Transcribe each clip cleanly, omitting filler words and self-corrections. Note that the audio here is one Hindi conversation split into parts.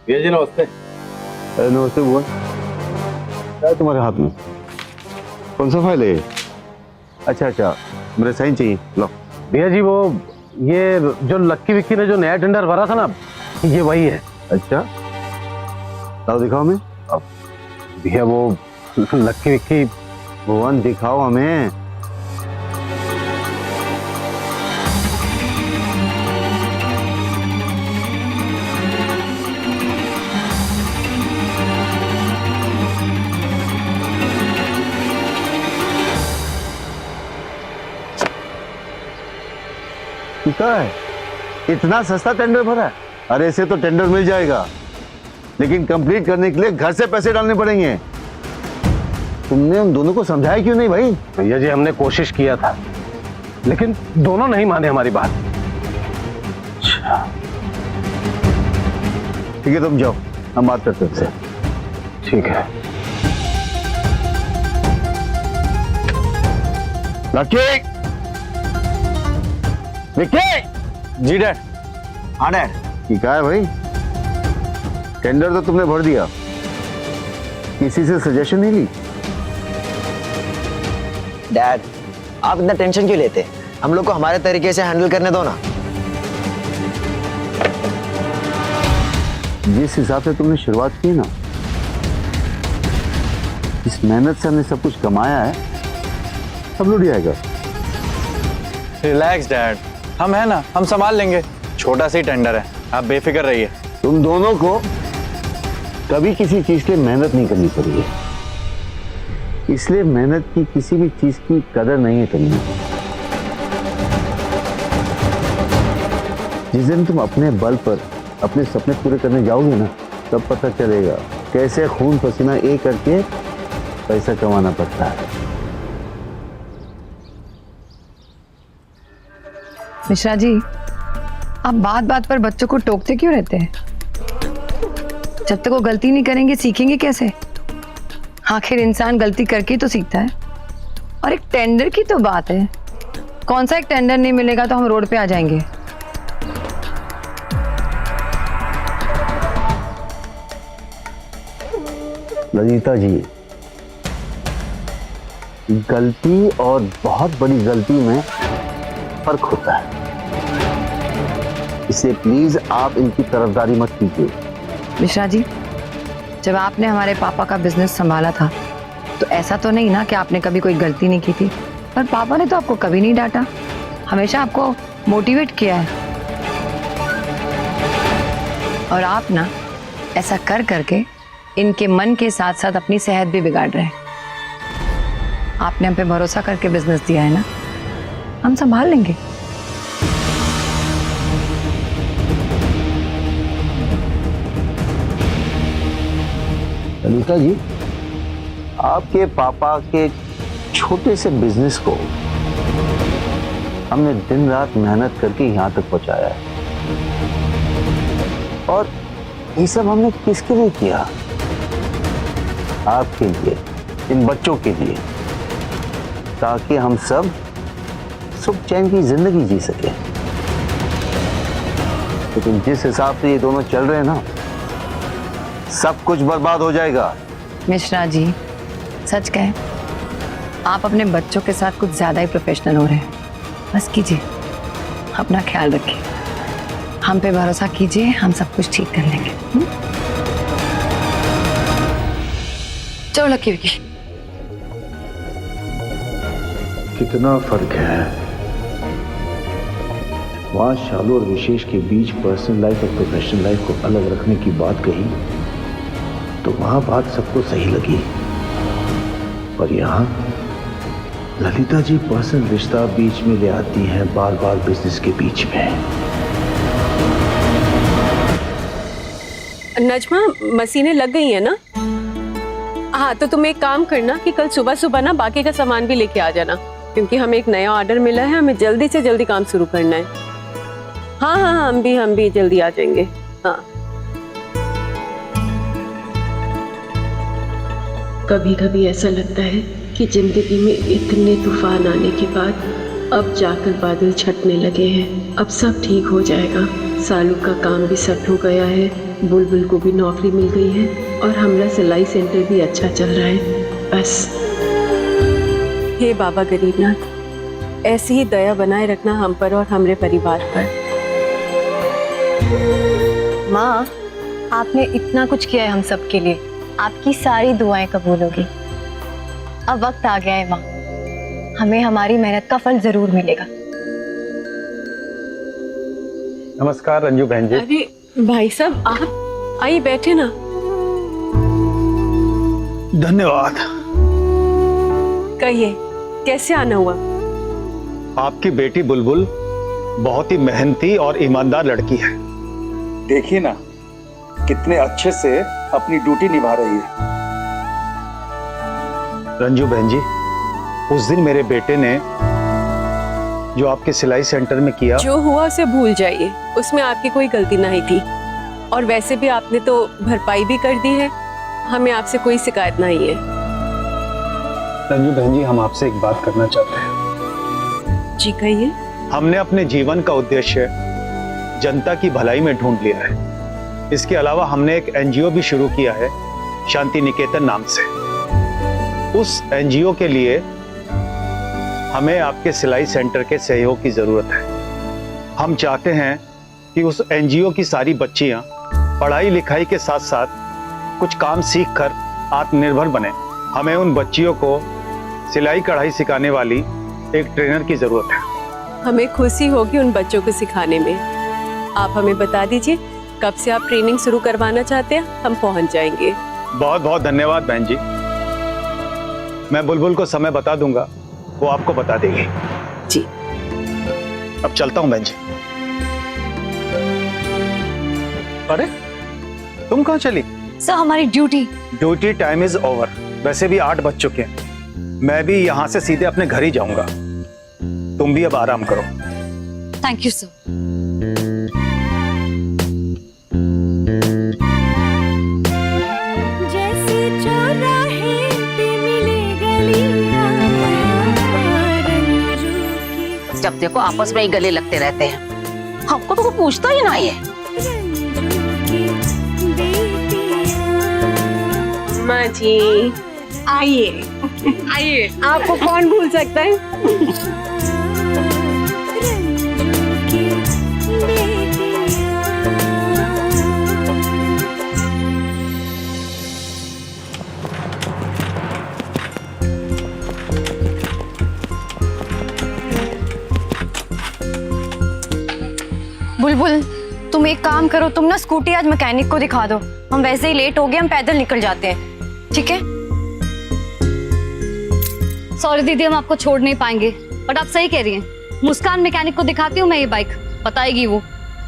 भैया जी नमस्ते। नमस्ते बुआ। क्या है तुम्हारे हाथ में? कौन सा फाइल है ये? अच्छा, मेरे साइन चाहिए, लो। भैया जी वो ये जो लक्की विक्की ने जो नया टेंडर भरा था ना, ये वही है। अच्छा, लाओ दिखाओ हमें। भैया वो लक्की विक्की। भुवन दिखाओ हमें। क्या है? इतना सस्ता टेंडर भरा है? अरे ऐसे तो टेंडर मिल जाएगा, लेकिन कंप्लीट करने के लिए घर से पैसे डालने पड़ेंगे। तुमने उन दोनों को समझाया क्यों नहीं भाई? भैया जी हमने कोशिश किया था, लेकिन दोनों नहीं माने हमारी बात। अच्छा ठीक है, तुम जाओ, हम बात करते हैं। ठीक है। लक्की, विक्की। जी डैड। हाँ डैड। ठीक है भाई, टेंडर तो तुमने भर दिया, किसी से सजेशन नहीं ली? डैड आप इतना टेंशन क्यों लेते? हम लोग को हमारे तरीके से हैंडल करने दो ना। जिस हिसाब से तुमने शुरुआत की ना, इस मेहनत से हमने सब कुछ कमाया है, सब लुट जाएगा। रिलैक्स डैड, हम है ना, हम संभाल लेंगे। छोटा सी टेंडर है, आप बेफिक्र रहिए। तुम दोनों को कभी किसी चीज के लिए मेहनत नहीं करनी पड़ी है, इसलिए मेहनत की किसी भी चीज की कदर नहीं है करनी। जिस दिन तुम अपने बल पर अपने सपने पूरे करने जाओगे ना, तब पता चलेगा कैसे खून पसीना एक करके पैसा कमाना पड़ता है। मिश्रा जी, आप बात बात पर बच्चों को टोकते क्यों रहते हैं? जब तक वो गलती नहीं करेंगे सीखेंगे कैसे? आखिर इंसान गलती करके ही तो सीखता है। और एक टेंडर की तो बात है, कौन सा एक टेंडर नहीं मिलेगा तो हम रोड पे आ जाएंगे। ललिता जी, गलती और बहुत बड़ी गलती में फर्क होता है, इसलिए प्लीज आप इनकी तरफदारी मत कीजिए। मिश्रा जी, जब आपने हमारे पापा का बिजनेस संभाला था तो ऐसा तो नहीं ना कि आपने कभी कोई गलती नहीं की थी। पर पापा ने तो आपको कभी नहीं डांटा, हमेशा आपको मोटिवेट किया है। और आप ना ऐसा कर करके इनके मन के साथ साथ अपनी सेहत भी बिगाड़ रहे हैं। आपने हम पे भरोसा करके बिजनेस दिया है ना, हम संभाल लेंगे। ललिता जी, आपके पापा के छोटे से बिजनेस को हमने दिन रात मेहनत करके यहां तक पहुंचाया है, और ये सब हमने किसके लिए किया? आपके लिए, इन बच्चों के लिए, ताकि हम सब सुख चैन की जिंदगी जी सके। लेकिन जिस हिसाब से ये दोनों चल रहे हैं ना, सब कुछ बर्बाद हो जाएगा। मिश्रा जी, सच कहें, आप अपने बच्चों के साथ कुछ ज्यादा ही प्रोफेशनल हो रहे हैं। बस कीजिए, अपना ख्याल रखिए, हम पे भरोसा कीजिए, हम सब कुछ ठीक कर लेंगे। चलो लकी विकी। कितना फर्क है वहां शालू और विशेष के बीच। पर्सनल लाइफ और प्रोफेशनल लाइफ को अलग रखने की बात कही तो वहां बात सबको सही लगी, पर यहां ललिता जी पर्सनल रिश्ता बीच में ले आती हैं, बार बार बिजनेस के बीच में। नजमा, मशीनें लग गई है ना? हाँ, तो तुम एक काम करना कि कल सुबह सुबह ना बाकी का सामान भी लेके आ जाना, क्योंकि हमें एक नया ऑर्डर मिला है, हमें जल्दी से जल्दी काम शुरू करना है। हाँ हाँ, हम भी जल्दी आ जाएंगे। हाँ। कभी कभी ऐसा लगता है कि जिंदगी में इतने तूफान आने के बाद अब जाकर बादल छटने लगे हैं। अब सब ठीक हो जाएगा। सालू का काम भी सेट हो गया है, बुलबुल को भी नौकरी मिल गई है और हमारा सिलाई सेंटर भी अच्छा चल रहा है। बस हे बाबा गरीबनाथ, ऐसी ही दया बनाए रखना हम पर और हमारे परिवार पर। माँ, आपने इतना कुछ किया है हम सब के लिए, आपकी सारी दुआएं कबूल होगी। अब वक्त आ गया है माँ, हमें हमारी मेहनत का फल जरूर मिलेगा। नमस्कार रंजू बहन जी। अरे भाई साहब, आप आइए बैठे ना। धन्यवाद। कहिए कैसे आना हुआ? आपकी बेटी बुलबुल बहुत ही मेहनती और ईमानदार लड़की है। देखिए ना कितने अच्छे से अपनी ड्यूटी निभा रही है। रंजू बहन जी, उस दिन मेरे बेटे ने जो आपके सिलाई सेंटर में किया, जो हुआ उसे भूल जाइए, उसमें आपकी कोई गलती नहीं थी। और वैसे भी आपने तो भरपाई भी कर दी है, हमें आपसे कोई शिकायत नहीं है। रंजू बहन जी, हम आपसे एक बात करना चाहते हैं। जी कहिए। हमने अपने जीवन का उद्देश्य जनता की भलाई में ढूंढ लिया है। इसके अलावा हमने एक एनजीओ भी शुरू किया है, शांति निकेतन नाम से। उस एनजीओ के लिए हमें आपके सिलाई सेंटर के सहयोग की जरूरत है। हम चाहते हैं कि उस एनजीओ की सारी बच्चियां पढ़ाई लिखाई के साथ साथ कुछ काम सीखकर आत्मनिर्भर बने। हमें उन बच्चियों को सिलाई कढ़ाई सिखाने वाली एक ट्रेनर की जरूरत है। हमें खुशी होगी उन बच्चों को सिखाने में। आप हमें बता दीजिए कब से आप ट्रेनिंग शुरू करवाना चाहते हैं, हम पहुंच जाएंगे। बहुत बहुत धन्यवाद बहन जी। मैं बुलबुल को समय बता दूंगा, वो आपको बता देगी। जी अब चलता हूं बहन जी। अरे तुम कहाँ चली? सर, हमारी ड्यूटी टाइम इज ओवर। वैसे भी 8 बज चुके हैं। मैं भी यहाँ से सीधे अपने घर ही जाऊंगा। तुम भी अब आराम करो। Thank you sir. जब देखो आपस में ही गले लगते रहते हैं, हमको तो कोई पूछता ही नहीं है। माँ जी आइए आइए, आपको कौन भूल सकता है। बुलबुल, तुम एक काम करो, तुम ना स्कूटी आज मैकेनिक को दिखा दो। हम वैसे ही लेट हो गए, हम पैदल निकल जाते हैं, ठीक है? सॉरी दीदी, हम आपको छोड़ नहीं पाएंगे, बट आप सही कह रही हैं। मुस्कान मैकेनिक को दिखाती हूँ मैं ये बाइक, बताएगी वो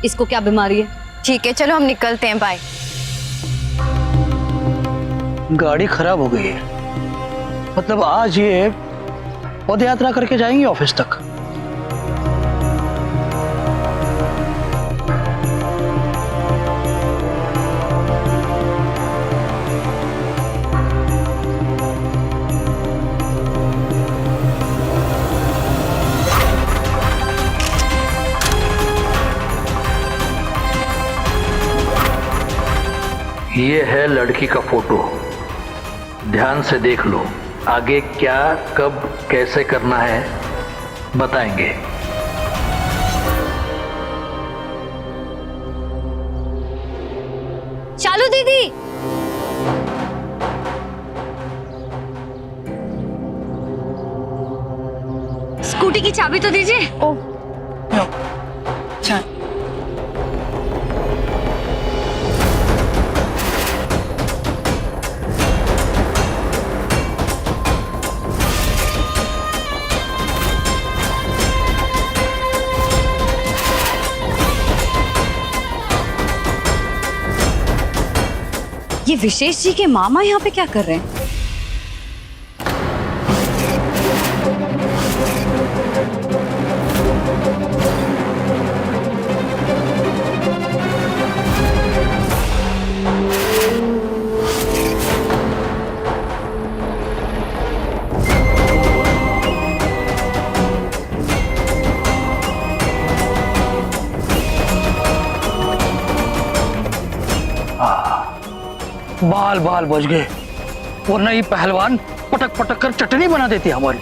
इसको क्या बीमारी है। ठीक है, चलो हम निकलते हैं, बाय। गाड़ी खराब हो गई है, मतलब आज ये पद यात्रा करके जाएंगे ऑफिस तक। ये है लड़की का फोटो, ध्यान से देख लो। आगे क्या कब कैसे करना है बताएंगे। चालू दीदी। स्कूटी की चाबी तो दीजिए। ओह चल। ये विशेष जी के मामा यहाँ पे क्या कर रहे हैं? बाल बाल बच गए, वरना ये पहलवान पटक पटक कर चटनी बना देती हमारी।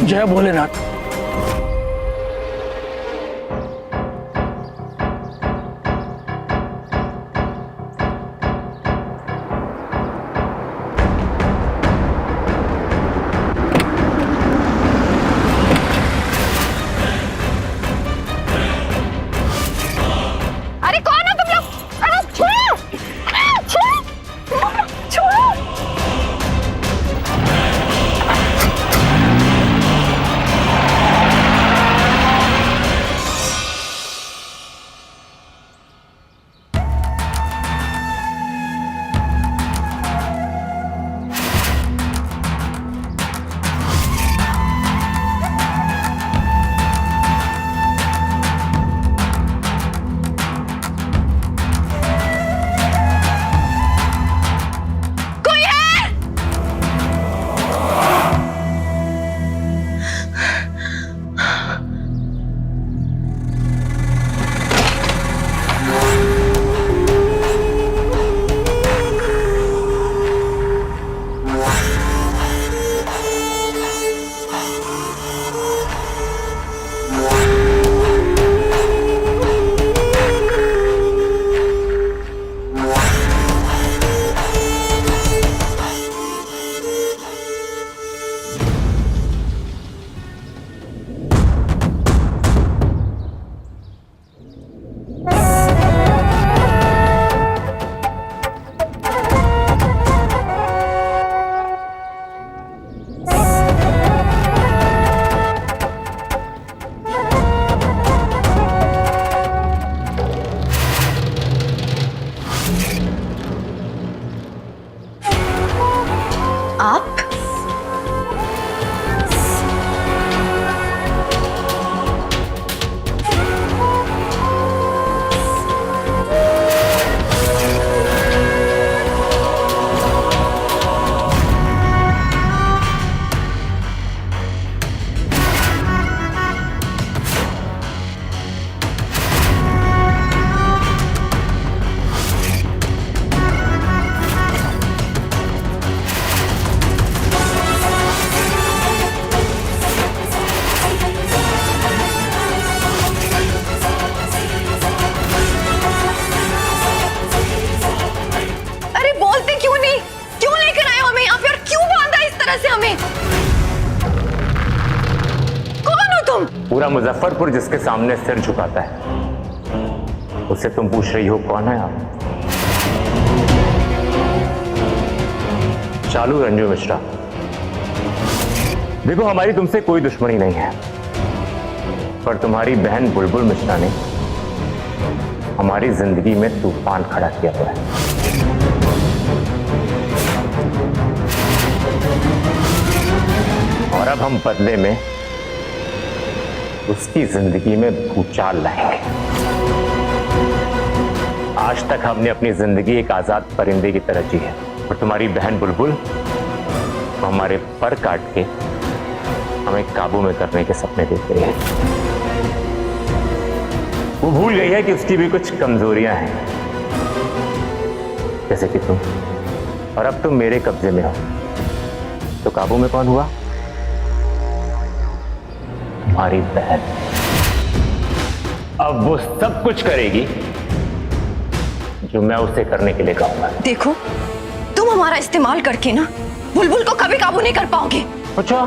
जय भोलेनाथ। अरे कौन हो तुम लोग? अरे छोड़ो, छोड़ो, छोड़ो। आप से हमें? कौन हो तुम? पूरा मुजफ्फरपुर जिसके सामने सिर झुकाता है, उससे तुम पूछ रही हो कौन है आप? चालू रंजू मिश्रा। देखो, हमारी तुमसे कोई दुश्मनी नहीं है, पर तुम्हारी बहन बुलबुल मिश्रा ने हमारी जिंदगी में तूफान खड़ा किया हुआ है। और अब हम बदले में उसकी जिंदगी में भूचाल लाएंगे। आज तक हमने अपनी जिंदगी एक आजाद परिंदे की तरह जी है, और तुम्हारी बहन बुलबुल तो हमारे पर काट के हमें काबू में करने के सपने देख रही है। वो भूल गई है कि उसकी भी कुछ कमजोरियां हैं, जैसे कि तुम। और अब तुम मेरे कब्जे में हो, तो काबू में कौन हुआ? तुम्हारी बहन। अब वो सब कुछ करेगी जो मैं उसे करने के लिए कहूंगा। देखो, तुम हमारा इस्तेमाल करके ना बुलबुल को कभी काबू नहीं कर पाओगे। अच्छा,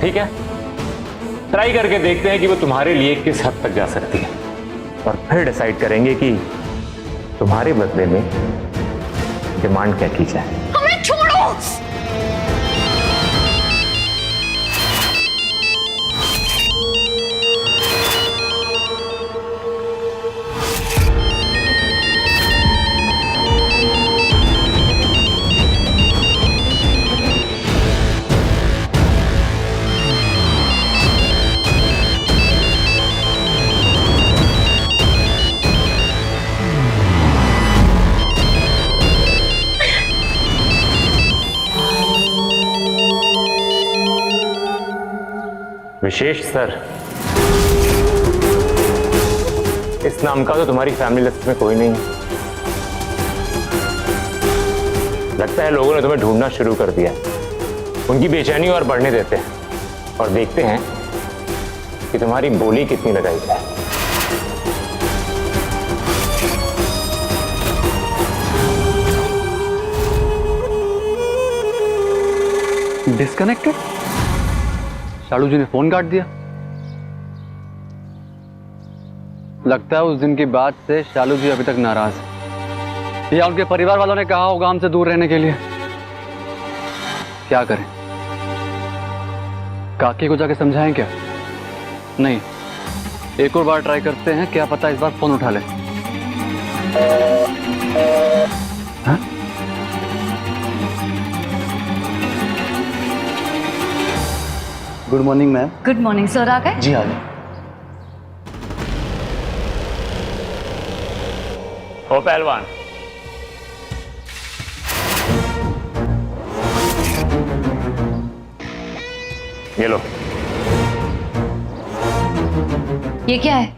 ठीक है, ट्राई करके देखते हैं कि वो तुम्हारे लिए किस हद तक जा सकती है, और फिर डिसाइड करेंगे कि तुम्हारे बदले में डिमांड क्या की जाए। हमें छोड़ो। विशेष सर, इस इस नाम का तो तुम्हारी फैमिली लिस्ट में कोई नहीं है। लगता है लोगों ने तुम्हें ढूंढना शुरू कर दिया। उनकी बेचैनी और बढ़ने देते हैं और देखते हैं कि तुम्हारी बोली कितनी लगाई है। डिस्कनेक्टेड? शालू जी ने फोन काट दिया। लगता है उस दिन की बात से शालू जी अभी तक नाराज है, या उनके परिवार वालों ने कहा होगा हमसे दूर रहने के लिए। क्या करें? काकी को जाके समझाएं क्या? नहीं, एक और बार ट्राई करते हैं, क्या पता इस बार फोन उठा ले। हाँ? Good morning ma'am. Good morning sir, आ गए? जी आ गए। ओ पहलवान, ये लो। ये क्या है?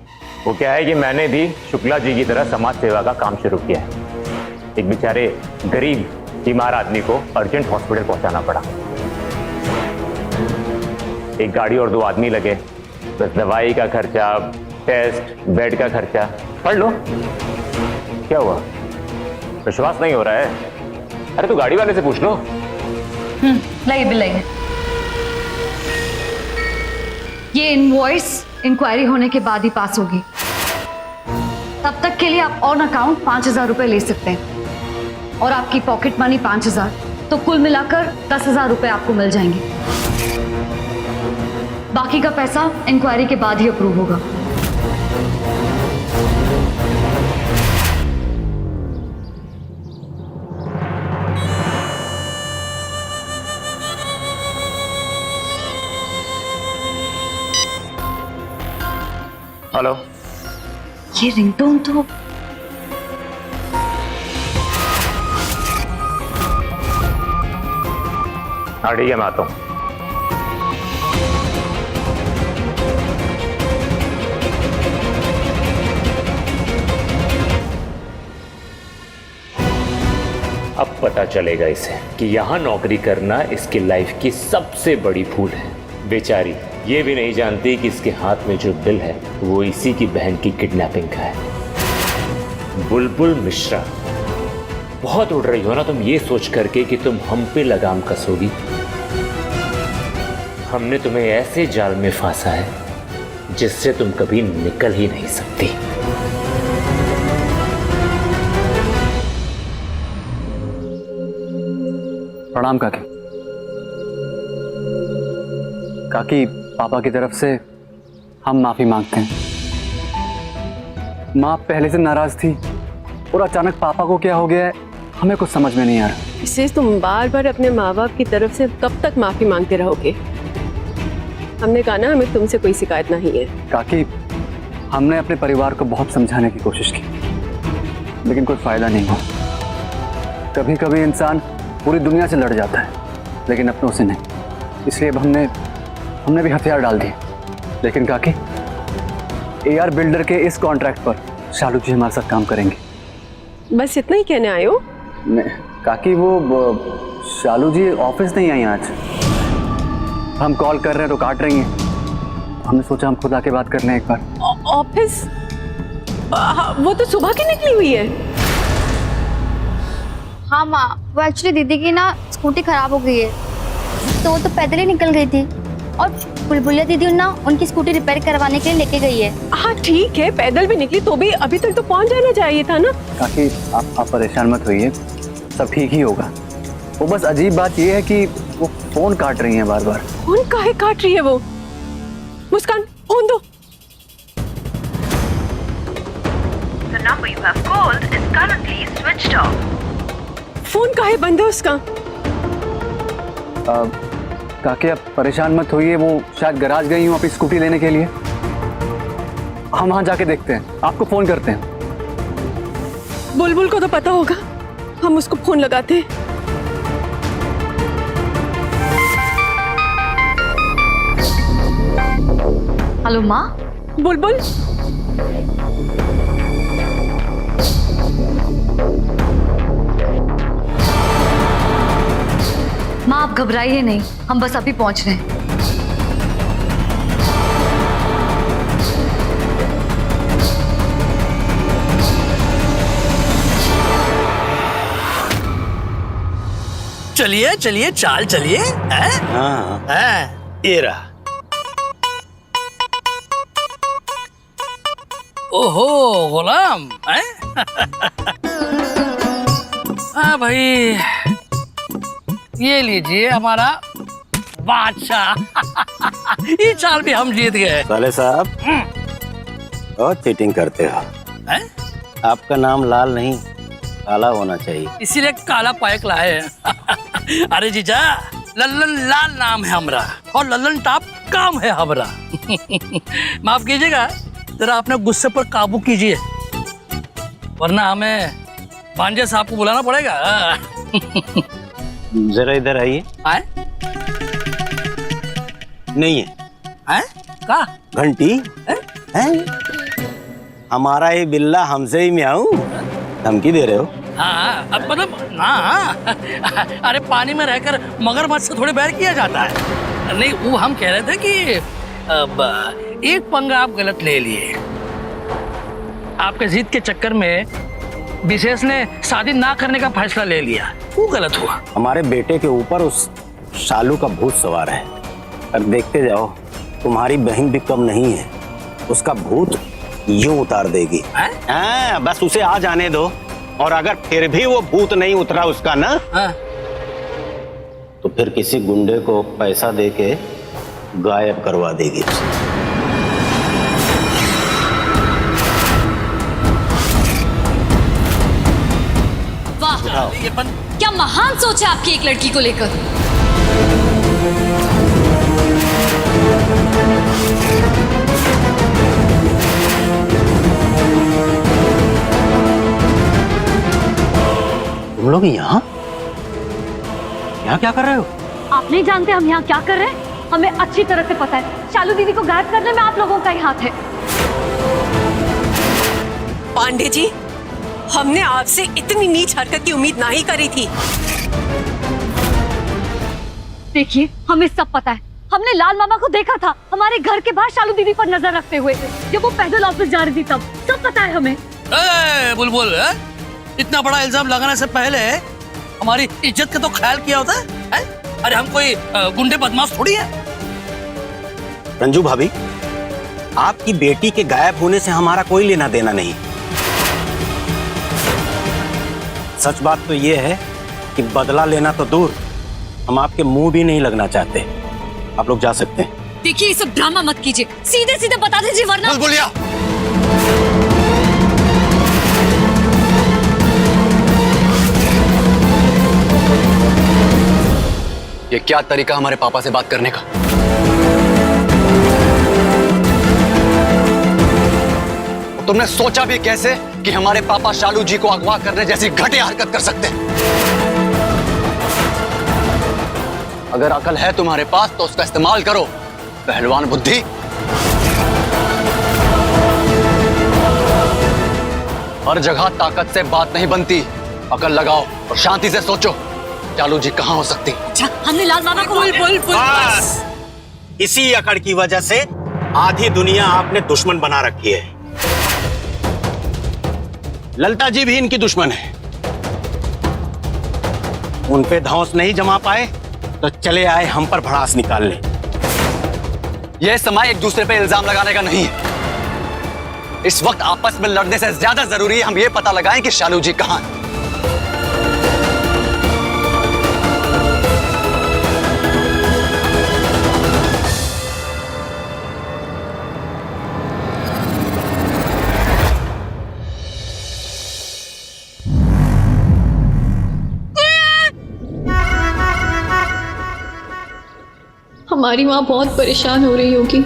वो क्या है कि मैंने भी शुक्ला जी की तरह समाज सेवा का काम शुरू किया है। एक बेचारे गरीब बीमार आदमी को अर्जेंट हॉस्पिटल पहुंचाना पड़ा। एक गाड़ी और 2 आदमी लगे, बस दवाई का खर्चा, टेस्ट, बेड का खर्चा। पढ़ लो। क्या हुआ, विश्वास नहीं हो रहा है? अरे तो गाड़ी वाले से पूछ लो। लाइए बिल लाइए। ये इनवॉइस इंक्वायरी होने के बाद ही पास होगी। तब तक के लिए आप ऑन अकाउंट 5,000 रुपए ले सकते हैं और आपकी पॉकेट मनी 5,000, तो कुल मिलाकर 10,000 रुपए आपको मिल जाएंगे। बाकी का पैसा इंक्वायरी के बाद ही अप्रूव होगा। हेलो, ये रिंगटोन तो हाँ ठीक है, मैं आता हूँ। अब पता चलेगा इसे कि यहाँ नौकरी करना इसकी लाइफ की सबसे बड़ी भूल है। बेचारी ये भी नहीं जानती कि इसके हाथ में जो बिल है वो इसी की बहन की किडनैपिंग का है। बुलबुल मिश्रा, बहुत उड़ रही हो ना तुम ये सोच करके कि तुम हम पे लगाम कसोगी। हमने तुम्हें ऐसे जाल में फांसा है जिससे तुम कभी निकल ही नहीं सकती। प्रणाम काकी। काकी, पापा की तरफ से हम माफी मांगते हैं। माँ पहले से नाराज थी और अचानक पापा को क्या हो गया है हमें कुछ समझ में नहीं आ रहा। इससे तुम बार बार अपने माँ बाप की तरफ से कब तक माफी मांगते रहोगे? हमने कहा ना, हमें तुमसे कोई शिकायत नहीं है। काकी, हमने अपने परिवार को बहुत समझाने की कोशिश की, लेकिन कोई फायदा नहीं हुआ। कभी कभी इंसान पूरी दुनिया से लड़ जाता है, लेकिन अपनों से नहीं। इसलिए अब हमने भी हथियार डाल दिए। लेकिन काकी, AR बिल्डर के इस कॉन्ट्रैक्ट पर शालू जी हमारे साथ काम करेंगे। बस इतना ही कहने आए हो? काकी, वो शालू जी ऑफिस नहीं आई आज। हम कॉल कर रहे हैं तो काट रही हैं। हमने सोचा हम खुद आके बात कर लें एक बार। ऑफिस? वो तो सुबह की निकली हुई है। हाँ माँ, वो एक्चुअली दीदी की ना स्कूटी खराब हो गई है, तो वो तो पैदल ही निकल गई थी और बुलबुलिया दीदी ना उनकी स्कूटी रिपेयर करवाने के लिए लेके गई है। हाँ ठीक है, पैदल भी निकली तो भी अभी तक तो पहुंच जाना चाहिए था ना। काकी, आप परेशान मत होइए, सब ठीक ही होगा। वो बस अजीब बात ये है कि वो फोन काट रही हैं बार बार। फोन काहे काट रही है वो? मुस्कान, फोन दो। The number you have called is currently switched off. Phone काहे बंद है उसका? काकी, आप परेशान मत होइए, वो शायद गैराज गई हूँ अपनी स्कूटी लेने के लिए। हम वहां जाके देखते हैं, आपको फोन करते हैं। बुलबुल को तो पता होगा, हम उसको फोन लगाते हैं। हेलो माँ। बुलबुल, माँ आप घबराइए नहीं, हम बस अभी पहुंच रहे हैं। चलिए चलिए चाल चलिए। हाँ, ये रहा। ओहो गुलाम है। हाँ भाई, ये लीजिए हमारा बादशाह। ये चाल भी हम जीत गए। साले साहब बहुत चीटिंग करते हो। हैं? आपका नाम लाल नहीं काला होना चाहिए। इसीलिए काला पायक लाए हैं। अरे जीजा, लल्लन लाल नाम है हमरा और लल्लन टॉप काम है हमरा। माफ कीजिएगा, जरा अपने गुस्से पर काबू कीजिए, वरना हमें भांजे साहब को बुलाना पड़ेगा। जरा इधर आइए। आए? नहीं है। आए? का? घंटी है? हमारा ये बिल्ला हमसे ही म्याऊं धमकी दे रहे हो? हाँ, अब मतलब हाँ। अरे पानी में रहकर मगरमच्छ से थोड़े बैर किया जाता है। नहीं, वो हम कह रहे थे कि अब एक पंगा आप गलत ले लिए। आपके जिद के चक्कर में विशेष ने शादी ना करने का फैसला ले लिया, वो गलत हुआ। हमारे बेटे के ऊपर उस शालू का भूत सवार है। अब देखते जाओ, तुम्हारी बहन भी कम नहीं है, उसका भूत यूं उतार देगी। हाँ, बस उसे आ जाने दो, और अगर फिर भी वो भूत नहीं उतरा उसका ना, तो फिर किसी गुंडे को पैसा देके गायब करवा देगी। वाह, क्या महान सोच है आपकी एक लड़की को लेकर। तुम लोग यहाँ क्या कर रहे हो? आप नहीं जानते हम यहाँ क्या कर रहे हैं? हमें अच्छी तरह से पता है, शालू दीदी को गायब करने में आप लोगों का ही हाथ है। पांडे जी, हमने आपसे इतनी नीच हरकत की उम्मीद नहीं करी थी। देखिए, हमें सब पता है। हमने लाल मामा को देखा था हमारे घर के बाहर शालू दीदी पर नजर रखते हुए, जब वो पैदल ऑफिस जा रही थी, तब सब पता है हमें। बुलबुल, इतना बड़ा इल्जाम लगाने से पहले हमारी इज्जत का तो ख्याल किया होता है? अरे हम कोई गुंडे बदमाश थोड़ी है। रंजू भाभी, आपकी बेटी के गायब होने से हमारा कोई लेना देना नहीं। सच बात तो ये है कि बदला लेना तो दूर, हम आपके मुंह भी नहीं लगना चाहते। आप लोग जा सकते हैं। देखिए, ये सब ड्रामा मत कीजिए, सीधे सीधे बता दीजिए, वरना बुलबुलिया, ये क्या तरीका हमारे पापा से बात करने का? तुमने सोचा भी कैसे कि हमारे पापा शालू जी को अगवा करने जैसी घटिया हरकत कर सकते हैं? अगर अकल है तुम्हारे पास तो उसका इस्तेमाल करो, पहलवान बुद्धि। हर जगह ताकत से बात नहीं बनती, अकल लगाओ और शांति से सोचो, शालू जी कहाँ हो सकती? अच्छा, हमने लाल मामा को बस इसी अकड़ की वजह से आधी दुनिया आपने दुश्मन बना रखी है। ललता जी भी इनकी दुश्मन है। उन पे धौंस नहीं जमा पाए तो चले आए हम पर भड़ास निकालने। यह समय एक दूसरे पे इल्जाम लगाने का नहीं है। इस वक्त आपस में लड़ने से ज्यादा जरूरी है हम ये पता लगाएं कि शालू जी कहाँ हैं। हमारी माँ बहुत परेशान हो रही होगी,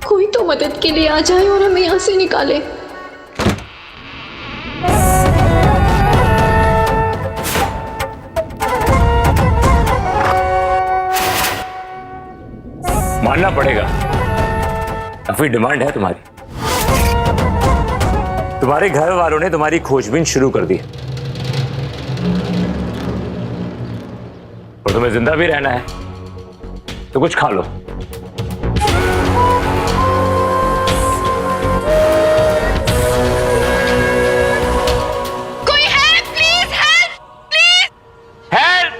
कोई तो मदद के लिए आ जाए और हमें यहाँ से निकाले। मानना पड़ेगा काफी डिमांड है तुम्हारी। तुम्हारे घर वालों ने तुम्हारी खोजबीन शुरू कर दी और तुम्हें जिंदा भी रहना है तो कुछ खा लो। कोई help please, help please. Help!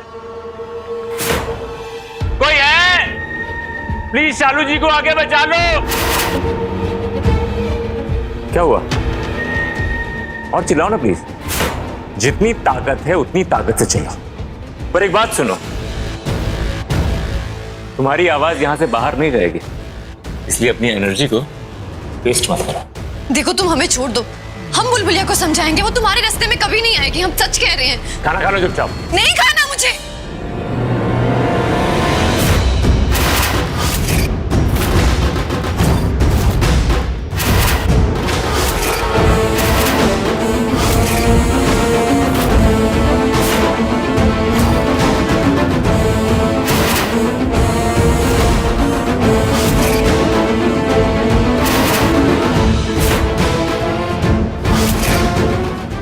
कोई है? प्लीज शालू जी को आगे बचा लो। क्या हुआ? और चिल्लाओ ना प्लीज। जितनी ताकत है उतनी ताकत से चिल्लाओ। पर एक बात सुनो, तुम्हारी आवाज यहां से बाहर नहीं जाएगी, इसलिए अपनी एनर्जी को वेस्ट मत करो। देखो तुम हमें छोड़ दो, हम बुलबुलिया को समझाएंगे, वो तुम्हारे रास्ते में कभी नहीं आएगी, हम सच कह रहे हैं। खाना खा लो चुपचाप। नहीं खाना मुझे।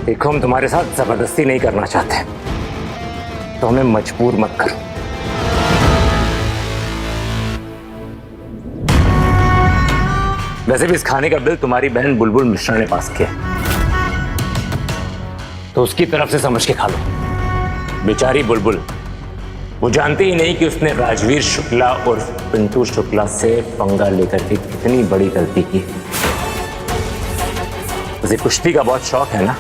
देखो, हम तुम्हारे साथ जबरदस्ती नहीं करना चाहते, तो हमें मजबूर मत करो। वैसे भी इस खाने का बिल तुम्हारी बहन बुलबुल मिश्रा ने पास किया, तो उसकी तरफ से समझ के खा लो। बेचारी बुलबुल, वो जानती ही नहीं कि उसने राजवीर शुक्ला और पिंटू शुक्ला से पंगा लेकर के कितनी बड़ी गलती की। उसे कुश्ती का बहुत शौक है ना,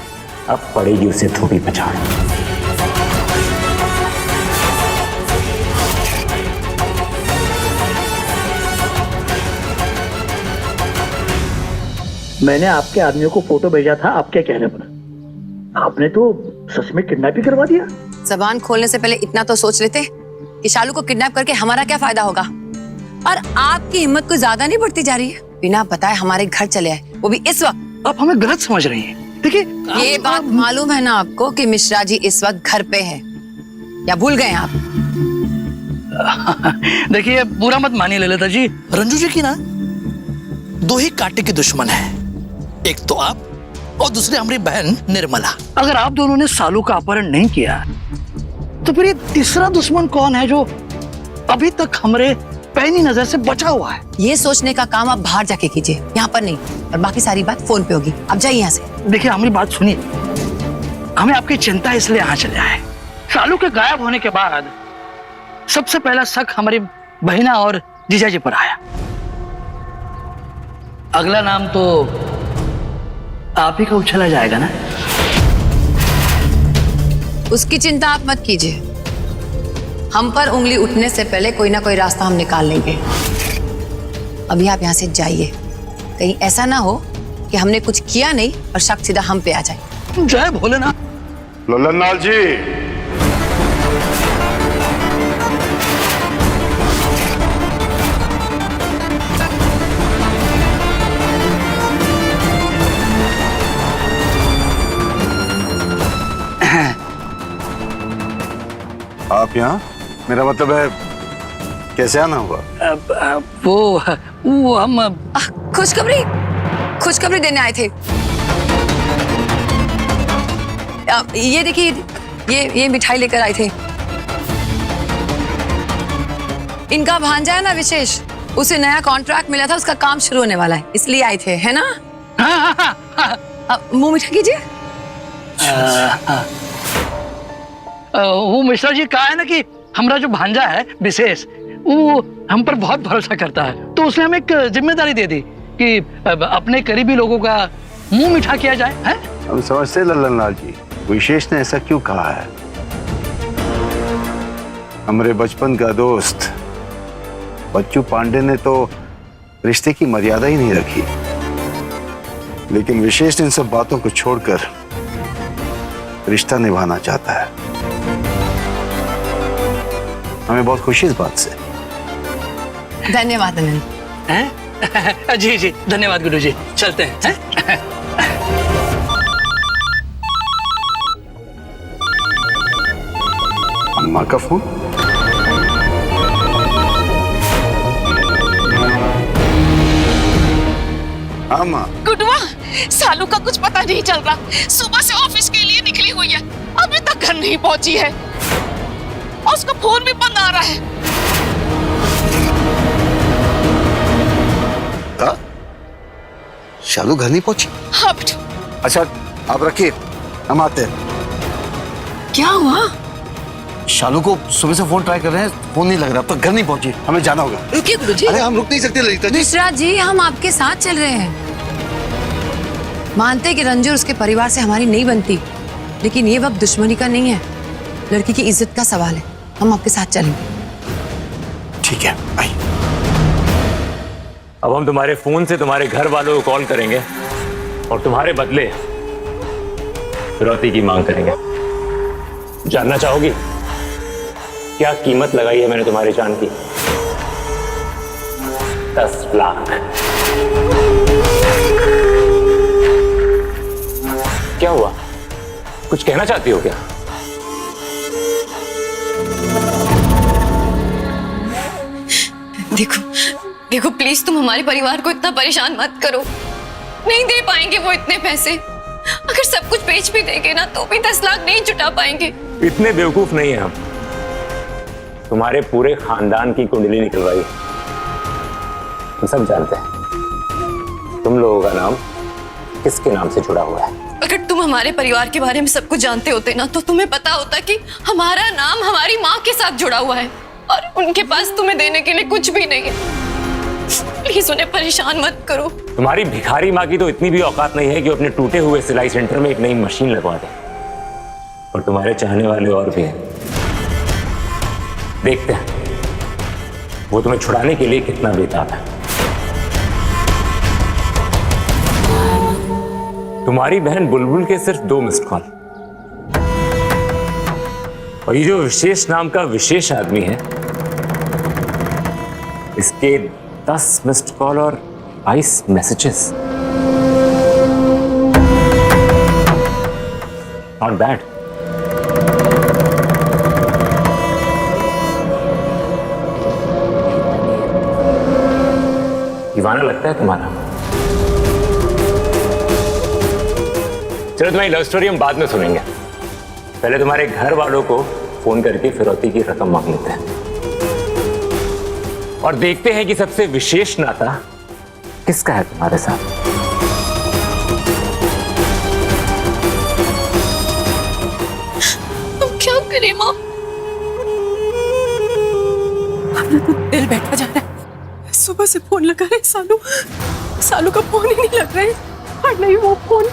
अब पड़ेगी उसे थोड़ी पछाड़। मैंने आपके आदमियों को फोटो भेजा था आपके कहने पर, आपने तो सच में किडनैप करवा दिया। जबान खोलने से पहले इतना तो सोच लेते कि शालू को किडनैप करके हमारा क्या फायदा होगा। और आपकी हिम्मत कुछ ज्यादा नहीं बढ़ती जा रही है? बिना बताए हमारे घर चले आए, वो भी इस वक्त। आप हमें गलत समझ रही हैं। देखिए, ये बात मालूम है ना आपको कि मिश्रा जी इस वक्त घर पे है, या भूल गए आप? देखिए, बुरा मत मानिए ललिता जी, रंजू जी की ना दो ही कांटे की दुश्मन है, एक तो आप और दूसरी हमारी बहन निर्मला। अगर आप दोनों ने सालू का अपहरण नहीं किया तो फिर ये तीसरा दुश्मन कौन है जो अभी तक हमारे पैनी नजर से बचा हुआ है? ये सोचने का काम आप बाहर जाके कीजिए, यहाँ पर नहीं। और बाकी सारी बात फोन पे होगी, अब जाइए यहाँ से। देखिए, हमारी बात सुनिए, हमें आपकी चिंता इसलिए यहाँ चले आए। सालू के गायब होने के बाद सबसे पहला शक हमारी बहिना और जीजा जी पर आया। अगला नाम तो आप ही का उछला जाएगा ना। उसकी चिंता आप मत कीजिए, हम पर उंगली उठने से पहले कोई ना कोई रास्ता हम निकाल लेंगे। अभी आप यहाँ से जाइए, कहीं ऐसा ना हो कि हमने कुछ किया नहीं और शक सीधा हम पे आ जाए। जय भोलेनाथ। लल्लनलाल जी, आप यहाँ? मेरा मतलब है कैसे आना हुआ? वो हम खुशखबरी देने आए थे। ये देखिए, ये मिठाई लेकर आए थे। इनका भांजा है ना विशेष, उसे नया कॉन्ट्रैक्ट मिला था, उसका काम शुरू होने वाला है, इसलिए आए थे, है ना? मुंह मीठा कीजिए। वो मिश्रा जी कहा है ना कि हमारा जो भांजा है विशेष, वो हम पर बहुत भरोसा करता है, तो उसने हमें एक जिम्मेदारी दे दी कि अपने करीबी लोगों का मुंह मीठा किया जाए। हैं? हम समझते लल्लनलाल जी, विशेष ने ऐसा क्यों कहा है? हमारे बचपन का दोस्त बच्चू पांडे ने तो रिश्ते की मर्यादा ही नहीं रखी, लेकिन विशेष इन सब बातों को छोड़कर रिश्ता निभाना चाहता है। हमें बहुत खुशी इस बात से। धन्यवाद अनिल। जी जी, धन्यवाद गुरु जी, चलते हैं। अम्मा का फोन। हाँ माँ। गुडवा, सालू का कुछ पता नहीं चल रहा। सुबह से ऑफिस के लिए निकली हुई है, अभी तक घर नहीं पहुंची है और उसका फोन भी बंद आ रहा है। शालू घर नहीं पहुंची? हाँ बेटा। अच्छा आप रखिए, हम आते हैं। क्या हुआ? शालू को सुबह से फोन ट्राई कर रहे हैं, फोन नहीं लग रहा, अब तक घर नहीं पहुंची, हमें जाना होगा। रुकिए गुरुजी। अरे हम रुक नहीं सकते ललिता जी। मिश्रा जी, हम आपके साथ चल रहे हैं। मानते कि रंजू और उसके परिवार से हमारी नहीं बनती, लेकिन ये वक्त दुश्मनी का नहीं है, लड़की की इज्जत का सवाल है। हम आपके साथ चलेंगे। ठीक है, आइए। अब हम तुम्हारे फोन से तुम्हारे घर वालों को कॉल करेंगे और तुम्हारे बदले फिरौती की मांग करेंगे। जानना चाहोगी क्या कीमत लगाई है मैंने तुम्हारी जान की? 10 लाख। क्या हुआ, कुछ कहना चाहती हो क्या? देखो देखो, प्लीज तुम हमारे परिवार को इतना परेशान मत करो। नहीं दे पाएंगे वो इतने पैसे। अगर सब कुछ बेच भी देंगे ना तो भी 10 लाख नहीं जुटा पाएंगे। इतने बेवकूफ नहीं है हम। तुम्हारे पूरे खानदान की कुंडली निकलवाई, हम सब जानते हैं तुम लोगों का नाम किसके नाम से जुड़ा हुआ है। अगर तुम हमारे परिवार के बारे में सब कुछ जानते होते ना तो तुम्हें पता होता कि हमारा नाम हमारी माँ के साथ जुड़ा हुआ है और उनके पास तुम्हें देने के लिए कुछ भी नहीं है। प्लीज उन्हें परेशान मत करो। तुम्हारी भिखारी माँ की तो इतनी भी औकात नहीं है कि वो अपने टूटे हुए सिलाई सेंटर में एक नई मशीन लगवा दे। और तुम्हारे चाहने वाले और भी हैं, देखते हैं वो तुम्हें छुड़ाने के लिए कितना बेताब है। तुम्हारी बहन बुलबुल के सिर्फ 2 मिस्ड कॉल, और ये जो विशेष नाम का विशेष आदमी है, इसके 10 मिस्ड कॉल और 22 मैसेजेस। Not bad. दीवाना लगता है तुम्हारा। चलो तुम्हारी लव स्टोरी हम बाद में सुनेंगे, पहले तुम्हारे घर वालों को फोन करके फिरौती की रकम मांग लेते हैं और देखते हैं कि सबसे विशेष नाता किसका है तुम्हारे साथ। हम क्या करें माँ? अपना तो दिल बैठा जा रहा है। सुबह से फोन लगा रहे सालू, सालू का फोन ही नहीं लग रहा है। और नहीं वो फोन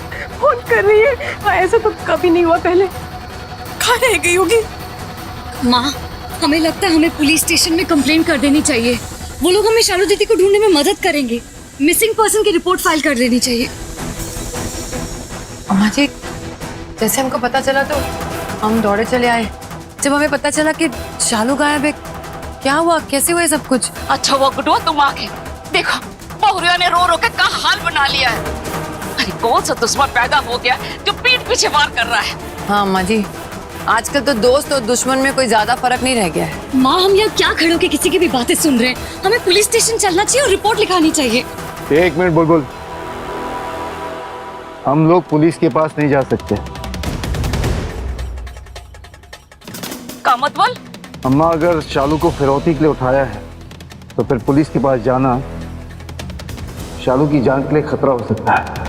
कर रही है। ऐसा तो कभी नहीं हुआ पहले। कहाँ रह गई होगी? माँ, हमें लगता है हमें पुलिस स्टेशन में कंप्लेन कर देनी चाहिए। वो लोग हमें शालू दीदी को ढूंढने में मदद करेंगे। मिसिंग पर्सन की रिपोर्ट फाइल कर देनी चाहिए। अम्मा जी, जैसे हमको पता चला तो हम दौड़े चले आए। जब हमें पता चला कि शालू गायब है, क्या हुआ, कैसे हुआ सब कुछ? अच्छा वो गुडवा तुम आ गए। देखो बहुरिया ने रो रो के क्या हाल बना लिया है। अरे कौन सा दुश्मन पैदा हो गया जो पीठ पीछे वार कर रहा है। हाँ अम्मा जी, आजकल तो दोस्त और दुश्मन में कोई ज्यादा फर्क नहीं रह गया है। माँ, हम यहाँ क्या खड़े होकर किसी की भी बातें सुन रहे हैं? हमें पुलिस स्टेशन चलना चाहिए और रिपोर्ट लिखानी चाहिए। 1 मिनट बुलबुल, हम लोग पुलिस के पास नहीं जा सकते। का मतलब? अम्मा, अगर शालू को फिरौती के लिए उठाया है तो फिर पुलिस के पास जाना शालू की जान के लिए खतरा हो सकता है।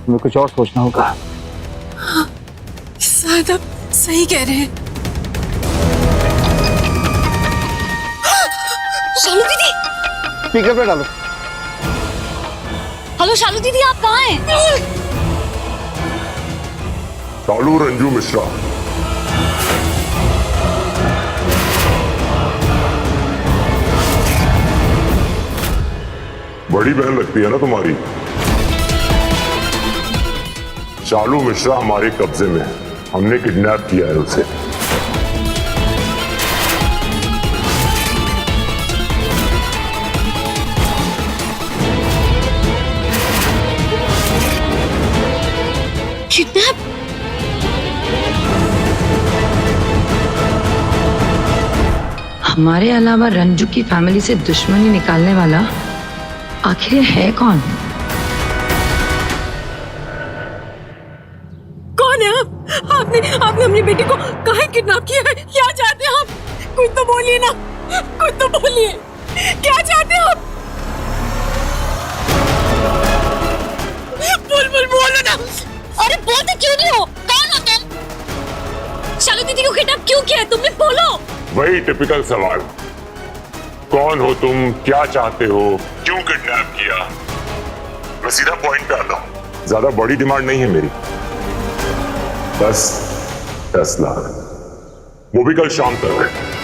हमें कुछ और सोचना होगा। शायद आप सही कह रहे हैं। शालू दीदी! स्पीकर पे डालो। हेलो शालू दीदी, आप कहाँ हैं? शालू रंजू मिश्रा। बड़ी बहन लगती है ना तुम्हारी। शालू मिश्रा हमारे कब्जे में है, हमने किडनैप किया है उसे। किडनैप? हमारे अलावा रंजू की फैमिली से दुश्मनी निकालने वाला आखिर ये है कौन? कौन है आप? आपने अपनी बेटी को काहे किडनैप किया है? क्या चाहते हैं आप? कुछ तो बोलिए ना, कुछ तो बोलिए, क्या चाहते हैं आप? बोलो ना। अरे बोलते क्यों नहीं हो? कौन हो तुम? शालू दीदी को किडनैप क्यों किया है तुमने? बोलो। वही टिपिकल सवाल, कौन हो तुम, क्या चाहते हो, क्यों किडनैप किया। मैं सीधा पॉइंट पे आता हूं, ज्यादा बड़ी डिमांड नहीं है मेरी, बस 10 लाख, वो भी कल शाम तक।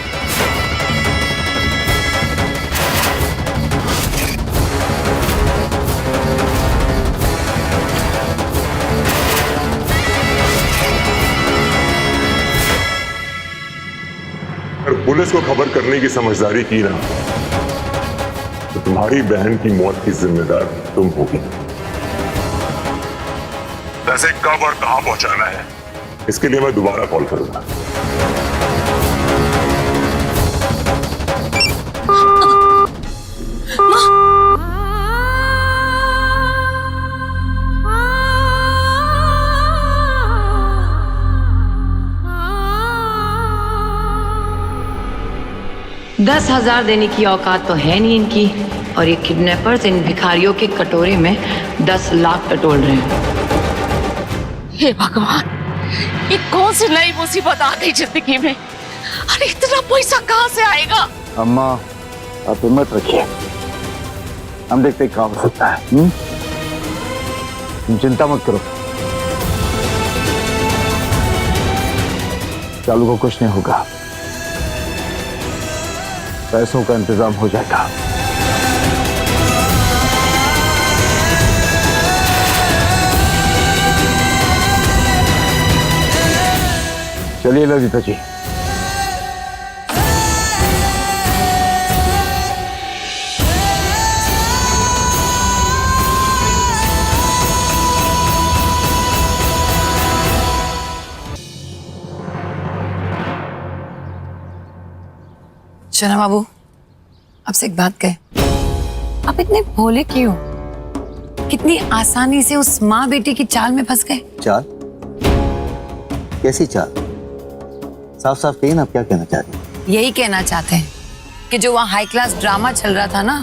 अगर पुलिस को खबर करने की समझदारी की ना, तो तुम्हारी बहन की मौत की जिम्मेदार तुम होगी। वैसे कब और कहां पहुंचाना है, इसके लिए मैं दोबारा कॉल करूंगा। 10,000 देने की औकात तो है नहीं इनकी, और ये किडनैपर्स इन भिखारियों के कटोरे में 10 लाख टटोल रहे हैं। हे भगवान, ये कौन सी नई मुसीबत आ गई जिंदगी में? अरे इतना पैसा कहाँ से आएगा? अम्मा आप हिम्मत रखिए, हम देखते क्या हो सकता है। तुम चिंता मत करो, चालू को कुछ नहीं होगा, पैसों का इंतजाम हो जाएगा। चलिए ललिता जी। शना बाबू, आपसे एक बात कहे, आप इतने भोले क्यों? कितनी आसानी से उस माँ बेटी की चाल में फंस गए। चाल? कैसी चाल? साफ साफ कहिए ना, आप क्या कहना चाहते हैं? यही कहना चाहते हैं कि जो वहाँ हाई क्लास ड्रामा चल रहा था ना,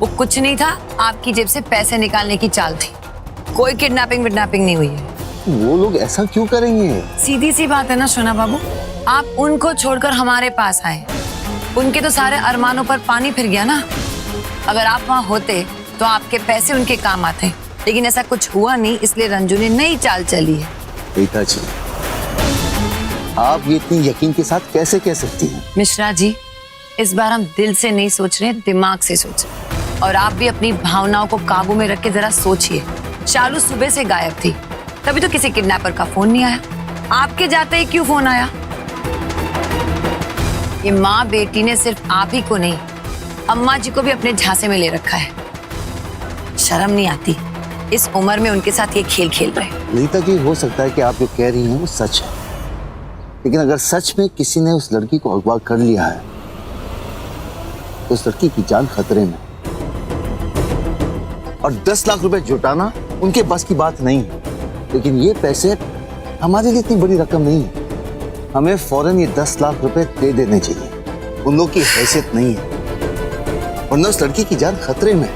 वो कुछ नहीं था, आपकी जेब से पैसे निकालने की चाल थी। कोई किडनैपिंग विडनैपिंग नहीं हुई है। वो लोग ऐसा क्यों करेंगे? सीधी सी बात है ना शोना बाबू, आप उनको छोड़कर हमारे पास आए, उनके तो सारे अरमानों पर पानी फिर गया ना। अगर आप वहाँ होते तो आपके पैसे उनके काम आते, लेकिन ऐसा कुछ हुआ नहीं, इसलिए रंजू ने नई चाल चली है। रीता जी, आप ये इतनी यकीन के साथ कैसे कह सकती हैं? मिश्रा जी, इस बार हम दिल से नहीं सोच रहे, दिमाग से सोच रहे, और आप भी अपनी भावनाओं को काबू में रख के जरा सोचिए। शालू सुबह से गायब थी, तभी तो किसी किडनैपर का फोन नहीं आया। आपके जाते ही क्यों फोन आया? ये माँ बेटी ने सिर्फ आप ही को नहीं, अम्मा जी को भी अपने झांसे में ले रखा है। शर्म नहीं आती इस उम्र में उनके साथ ये खेल खेल रहे। रीता जी, हो सकता है कि आप जो कह रही हैं वो सच है, लेकिन अगर सच में किसी ने उस लड़की को अगवा कर लिया है तो उस लड़की की जान खतरे में, और 10 लाख रुपए जुटाना उनके बस की बात नहीं है। लेकिन ये पैसे हमारे लिए इतनी बड़ी रकम नहीं है, हमें फौरन ये 10 लाख रुपए दे देने चाहिए। उन लोग की हैसियत नहीं है, वरना उस लड़की की जान खतरे में।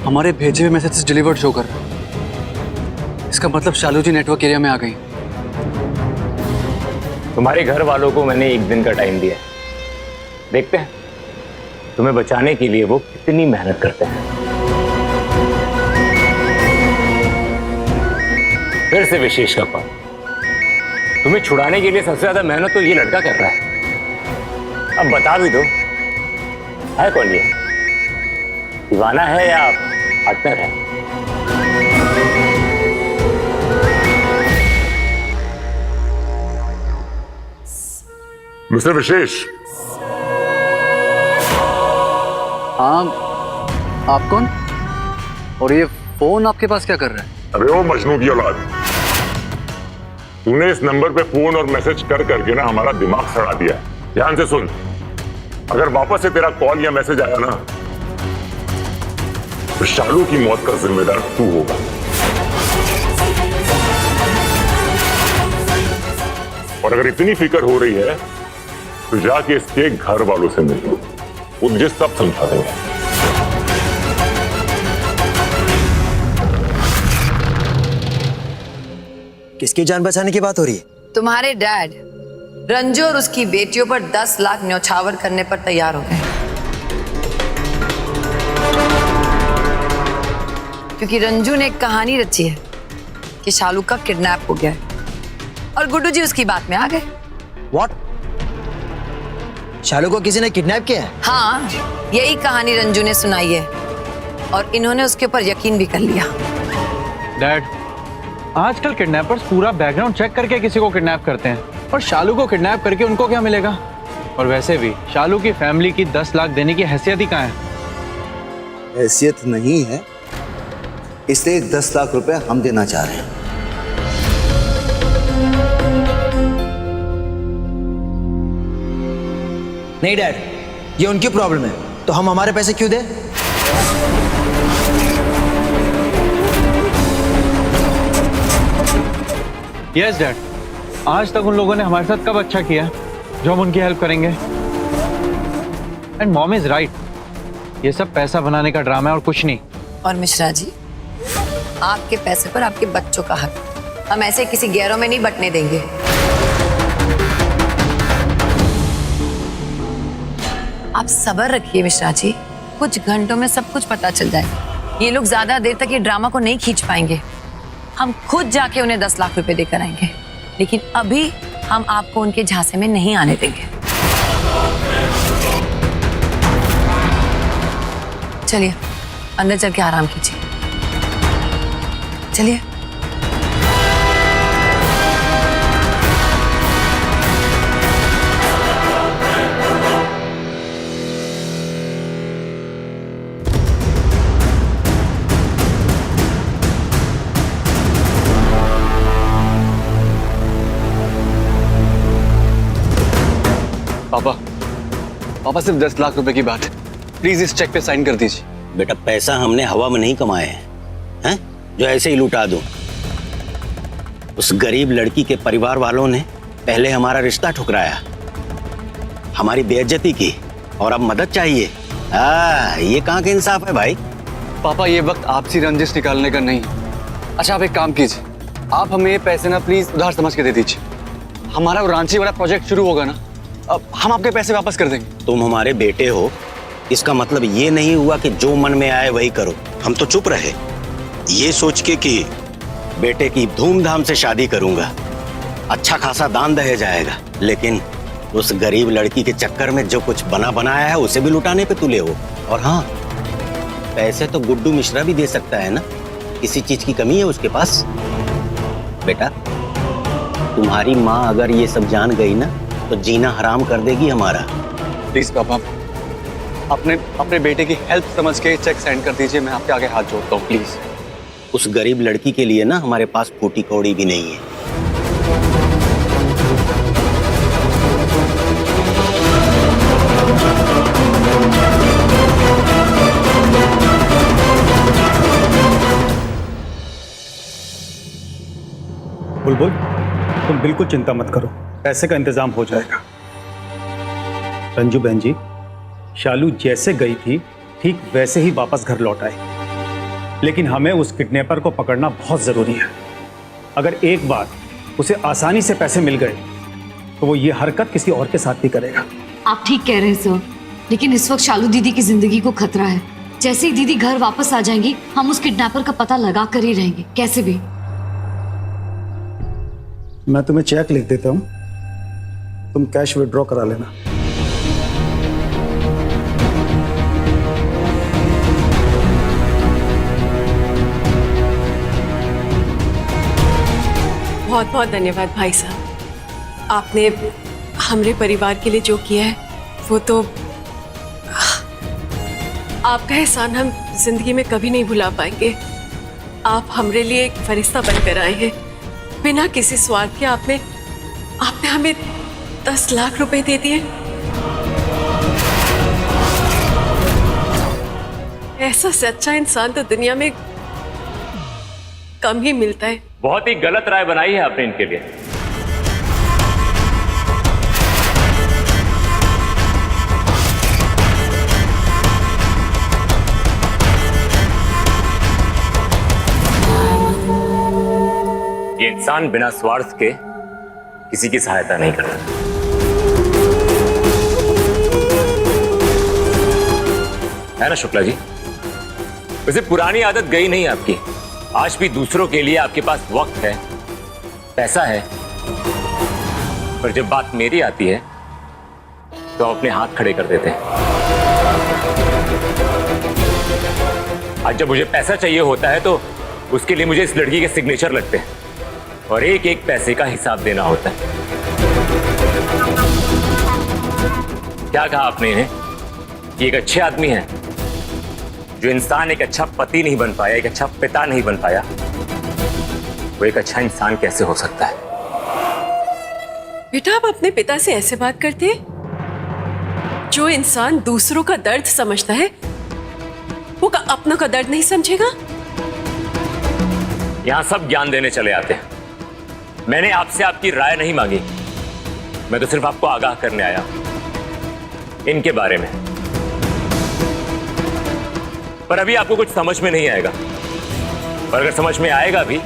हमारे भेजे हुए मैसेज डिलीवर्ड शो कर रहा है। इसका मतलब शालू जी नेटवर्क एरिया में आ गई। तुम्हारे घर वालों को मैंने 1 दिन का टाइम दिया, देखते हैं तुम्हें बचाने के लिए वो कितनी मेहनत करते हैं। फिर से विशेष का कॉल। तुम्हें छुड़ाने के लिए सबसे ज्यादा मेहनत तो ये लड़का कर रहा है। अब बता भी दो, है कौन ये? दीवाना है या पार्टनर है? मिस्टर विशेष। हाँ, आप कौन? और ये फोन आपके पास क्या कर रहा है? अबे वो मजनू की औलाद, तूने इस नंबर पे फोन और मैसेज कर करके ना हमारा दिमाग सड़ा दिया है। ध्यान से सुन, अगर वापस से तेरा कॉल या मैसेज आया ना तो शालू की मौत का जिम्मेदार तू होगा। और अगर इतनी फिक्र हो रही है तो जाके इसके घर वालों से मिल लो, वो मुझे सब समझा देंगे। किसकी जान बचाने की बात हो रही है? तुम्हारे डैड रंजू और उसकी बेटियों पर 10 लाख न्यौछावर करने पर तैयार हो गए, क्योंकि रंजू ने एक कहानी रची है कि शालू का किडनैप हो गया है और गुड्डू जी उसकी बात में आ गए। What? शालू को किसी ने किडनैप किया है? हाँ, यही कहानी रंजू ने सुनाई है और इन्होंने उसके ऊपर यकीन भी कर लिया। डैड, आजकल किडनैपर्स पूरा बैकग्राउंड चेक करके किसी को किडनैप करते हैं, और शालू को किडनैप करके उनको क्या मिलेगा? और वैसे भी शालू की फैमिली की 10 लाख देने की हैसियत ही कहाँ है? हैसियत नहीं है, इसलिए 10 लाख रुपए हम देना चाह रहे हैं। नहीं डैड, ये उनकी प्रॉब्लम है, तो हम हमारे पैसे क्यों दें? यस डैड, आज तक उन लोगों ने हमारे साथ कब अच्छा किया जो हम उनकी हेल्प करेंगे? एंड मॉम इज राइट, ये सब पैसा बनाने का ड्रामा है और कुछ नहीं। और मिश्रा जी, आपके पैसे पर आपके बच्चों का हक, हम ऐसे किसी गैरों में नहीं बंटने देंगे। आप सब्र रखिए मिश्रा जी, कुछ घंटों में सब कुछ पता चल जाएगा। ये लोग ज्यादा देर तक ये ड्रामा को नहीं खींच पाएंगे। हम खुद जाके उन्हें 10 लाख रुपए देकर आएंगे, लेकिन अभी हम आपको उनके झांसे में नहीं आने देंगे। चलिए अंदर चल के आराम कीजिए। चलिए। पापा सिर्फ 10 लाख रुपए की बात है, प्लीज इस चेक पे साइन कर दीजिए। बेटा, पैसा हमने हवा में नहीं कमाए हैं जो ऐसे ही लुटा दूं। उस गरीब लड़की के परिवार वालों ने पहले हमारा रिश्ता ठुकराया, हमारी बेइज्जती की, और अब मदद चाहिए। ये कहाँ का इंसाफ है भाई? पापा, ये वक्त आपसी रंजिश निकालने का नहीं। अच्छा, आप एक काम कीजिए, आप हमें ये पैसे ना प्लीज उधार समझ के दे दीजिए। हमारा वो रांची वाला प्रोजेक्ट शुरू होगा ना, अब हम आपके पैसे वापस कर देंगे। तुम हमारे बेटे हो, इसका मतलब ये नहीं हुआ कि जो मन में आए वही करो। हम तो चुप रहे, ये सोच के कि बेटे की धूमधाम से शादी करूंगा, अच्छा खासा दान दहेज जाएगा, लेकिन उस गरीब लड़की के चक्कर में जो कुछ बना बनाया है उसे भी लुटाने पे तुले हो। और हाँ, पैसे तो गुड्डू मिश्रा भी दे सकता है ना, किसी चीज की कमी है उसके पास? बेटा, तुम्हारी माँ अगर ये सब जान गई ना तो जीना हराम कर देगी हमारा। प्लीज पापा, अपने बेटे की हेल्प समझ के चेक साइन कर दीजिए, मैं आपके आगे हाथ जोड़ता हूँ प्लीज। उस गरीब लड़की के लिए ना हमारे पास फूटी कौड़ी भी नहीं है। बुलबुल, तुम बिल्कुल चिंता मत करो, पैसे का इंतजाम हो जाएगा। रंजू बहन जी, शालू जैसे गई थी ठीक वैसे ही वापस घर लौट आई, लेकिन हमें उस किडनैपर को पकड़ना बहुत जरूरी है। अगर एक बार उसे आसानी से पैसे मिल गए तो वो ये हरकत किसी और के साथ भी करेगा। आप ठीक कह रहे हैं सर, लेकिन इस वक्त शालू दीदी की जिंदगी को खतरा है। जैसे ही दीदी घर वापस आ जाएंगी, हम उस किडनैपर का पता लगा कर ही रहेंगे, कैसे भी। मैं तुम्हें चेक लिख देता हूँ, तुम कैश विड्रॉ करा लेना। बहुत बहुत धन्यवाद भाई साहब, आपने हमारे परिवार के लिए जो किया है वो तो आपका एहसान हम जिंदगी में कभी नहीं भुला पाएंगे। आप हमरे लिए एक फरिश्ता बनकर आए हैं। बिना किसी स्वार्थ के आपने हमें 10 लाख रुपए दे दिए। ऐसा सच्चा इंसान तो दुनिया में कम ही मिलता है। बहुत ही गलत राय बनाई है आपने इनके लिए। ये इंसान बिना स्वार्थ के किसी की सहायता नहीं करता। है ना शुक्ला जी? वैसे पुरानी आदत गई नहीं आपकी। आज भी दूसरों के लिए आपके पास वक्त है, पैसा है, पर जब बात मेरी आती है तो आप अपने हाथ खड़े कर देते हैं। आज जब मुझे पैसा चाहिए होता है तो उसके लिए मुझे इस लड़की के सिग्नेचर लगते हैं और एक एक पैसे का हिसाब देना होता है। क्या कहा आपने इन्हें कि एक अच्छे आदमी है? जो इंसान एक अच्छा पति नहीं बन पाया, एक अच्छा पिता नहीं बन पाया, वो एक अच्छा इंसान कैसे हो सकता है? बेटा, आप अपने पिता से ऐसे बात करते हैं? जो इंसान दूसरों का दर्द समझता है वो अपनों का दर्द नहीं समझेगा? यहां सब ज्ञान देने चले आते हैं। मैंने आपसे आपकी राय नहीं मांगी, मैं तो सिर्फ आपको आगाह करने आया इनके बारे में। पर अभी आपको कुछ समझ में नहीं आएगा, और अगर समझ में आएगा भी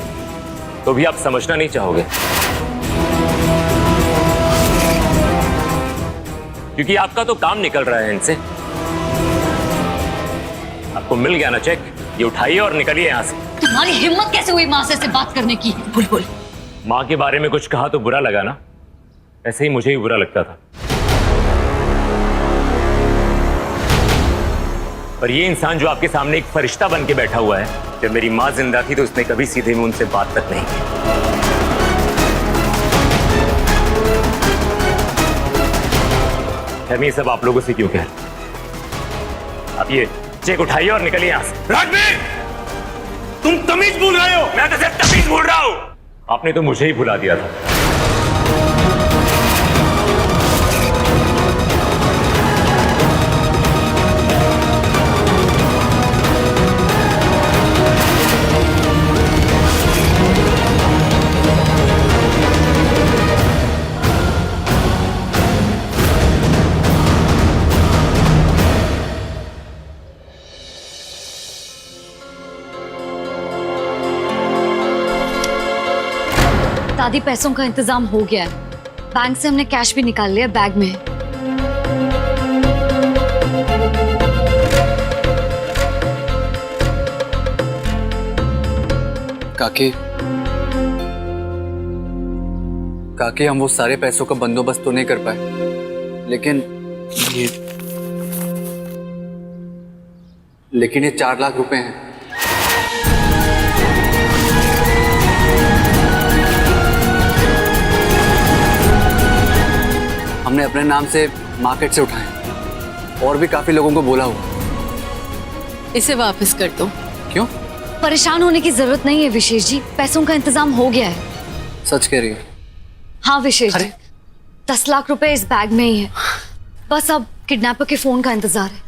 तो भी आप समझना नहीं चाहोगे, क्योंकि आपका तो काम निकल रहा है इनसे। आपको मिल गया ना चेक, ये उठाइए और निकलिए यहां से। तुम्हारी हिम्मत कैसे हुई माँ से बात करने की? बुलबुल, माँ के बारे में कुछ कहा तो बुरा लगा ना? ऐसे ही मुझे ही बुरा लगता था। पर ये इंसान जो आपके सामने एक फरिश्ता बन के बैठा हुआ है, जब मेरी माँ जिंदा थी तो उसने कभी सीधे मुंह उनसे बात तक नहीं की। हम ये सब आप लोगों से क्यों कह रहे? आप ये चेक उठाइए और निकलिए यहां से। राजवीर, तुम तमीज भूल रहे हो। मैं तो सिर्फ तमीज भूल रहा हूं। आपने तो मुझे ही भुला दिया था। दादी, पैसों का इंतजाम हो गया है। बैंक से हमने कैश भी निकाल लिया, बैग में है। काकी, हम वो सारे पैसों का बंदोबस्त तो नहीं कर पाए, लेकिन ये 4 लाख रुपए हैं। हमने अपने नाम से मार्केट से उठाए और भी काफी लोगों को बोला हुआ। इसे वापस कर दो। क्यों? परेशान होने की जरूरत नहीं है विशेष जी, पैसों का इंतजाम हो गया है। सच कह रही हो? हाँ विशेष जी, 10 लाख रुपए इस बैग में ही है। बस अब किडनैपर के फोन का इंतजार है।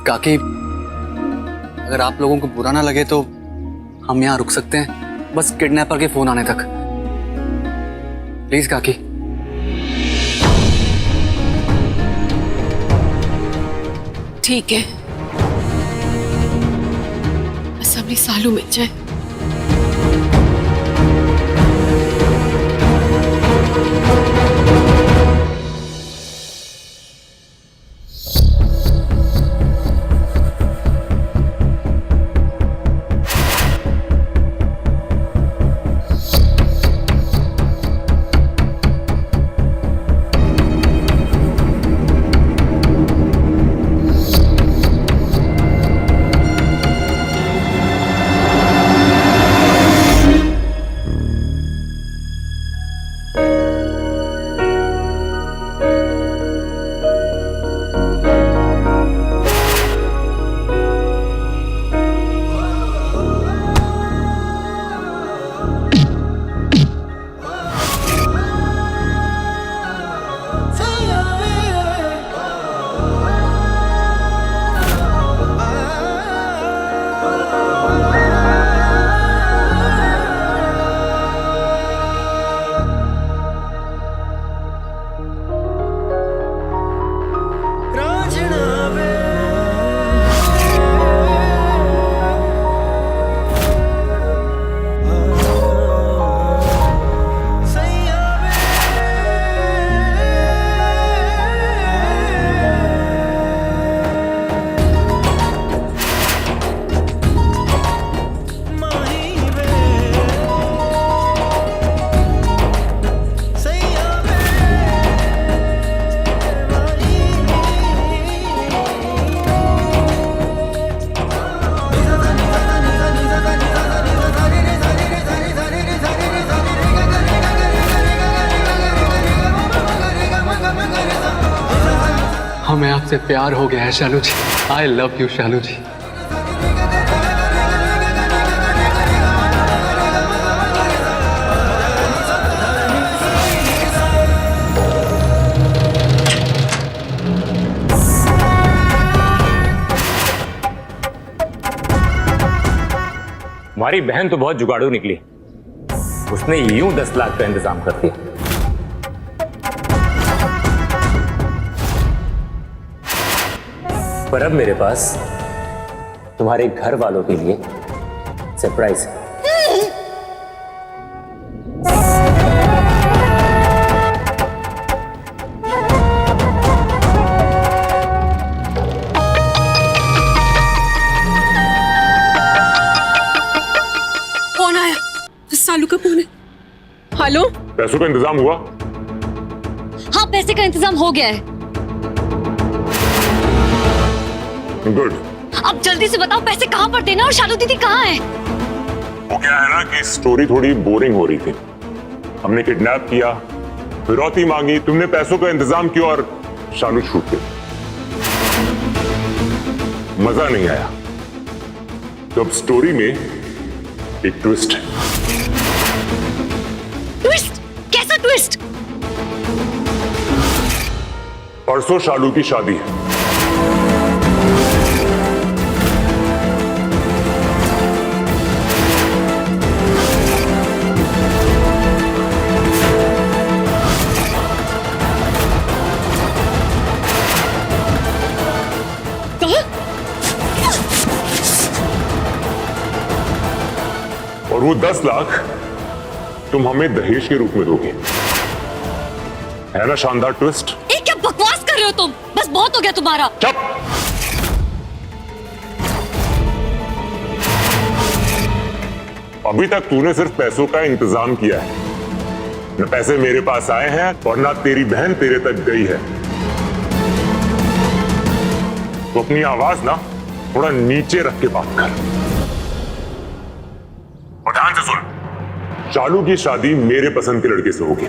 काकी, अगर आप लोगों को बुरा ना लगे तो हम यहाँ रुक सकते हैं, बस किडनैपर के फोन आने तक। प्लीज काकी। ठीक है, बस अभी सालू मिल जाए। आपसे प्यार हो गया है शालू जी। आई लव यू शालू जी। हमारी बहन तो बहुत जुगाड़ू निकली, उसने यूं 10 लाख का इंतजाम कर दिया। पर अब मेरे पास तुम्हारे घर वालों के लिए सरप्राइज है। कौन आया? सालू का फोन है। हेलो, पैसों का इंतजाम हुआ? हाँ, पैसे का इंतजाम हो गया है। गुड। अब जल्दी से बताओ पैसे कहाँ पर देना और शालू दीदी कहाँ है? वो क्या है ना कि स्टोरी थोड़ी बोरिंग हो रही थी। हमने किडनैप किया, फिरौती मांगी, तुमने पैसों का इंतजाम किया और शालू छूट गई। मजा नहीं आया। तो अब स्टोरी में एक ट्विस्ट है। ट्विस्ट? कैसा ट्विस्ट? परसों शालू की शादी है। और वो 10 लाख तुम हमें दहेज के रूप में दोगे। है ना शानदार ट्विस्ट? ये क्या बकवास कर रहे हो तुम? बस बहुत हो गया तुम्हारा। चुप। अभी तक तूने सिर्फ पैसों का इंतजाम किया है। न पैसे मेरे पास आए हैं और ना तेरी बहन तेरे तक गई है। तो अपनी आवाज ना थोड़ा नीचे रख के बात कर। और ध्यान से सुन, शालू की शादी मेरे पसंद के लड़के से होगी।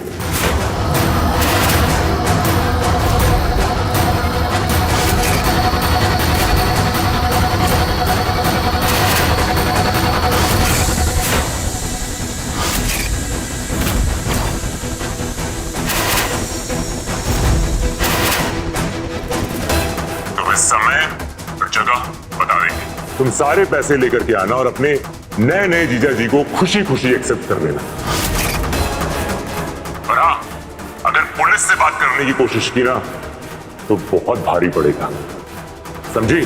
तो इस समय और जगह बता देंगे। तुम सारे पैसे लेकर के आना और अपने नए नए जीजा जी को खुशी खुशी एक्सेप्ट कर लेना। और हाँ, अगर पुलिस से बात करने की कोशिश की ना तो बहुत भारी पड़ेगा, समझी?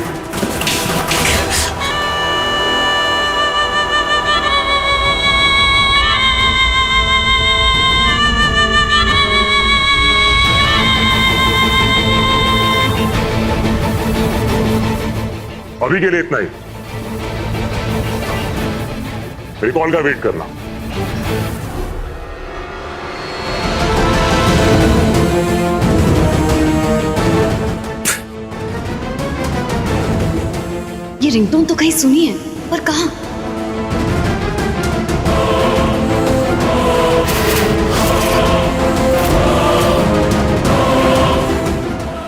अभी के लिए इतना ही। मेरी कॉल का वेट करना। ये रिंगटोन तो कहीं सुनी है, पर कहाँ?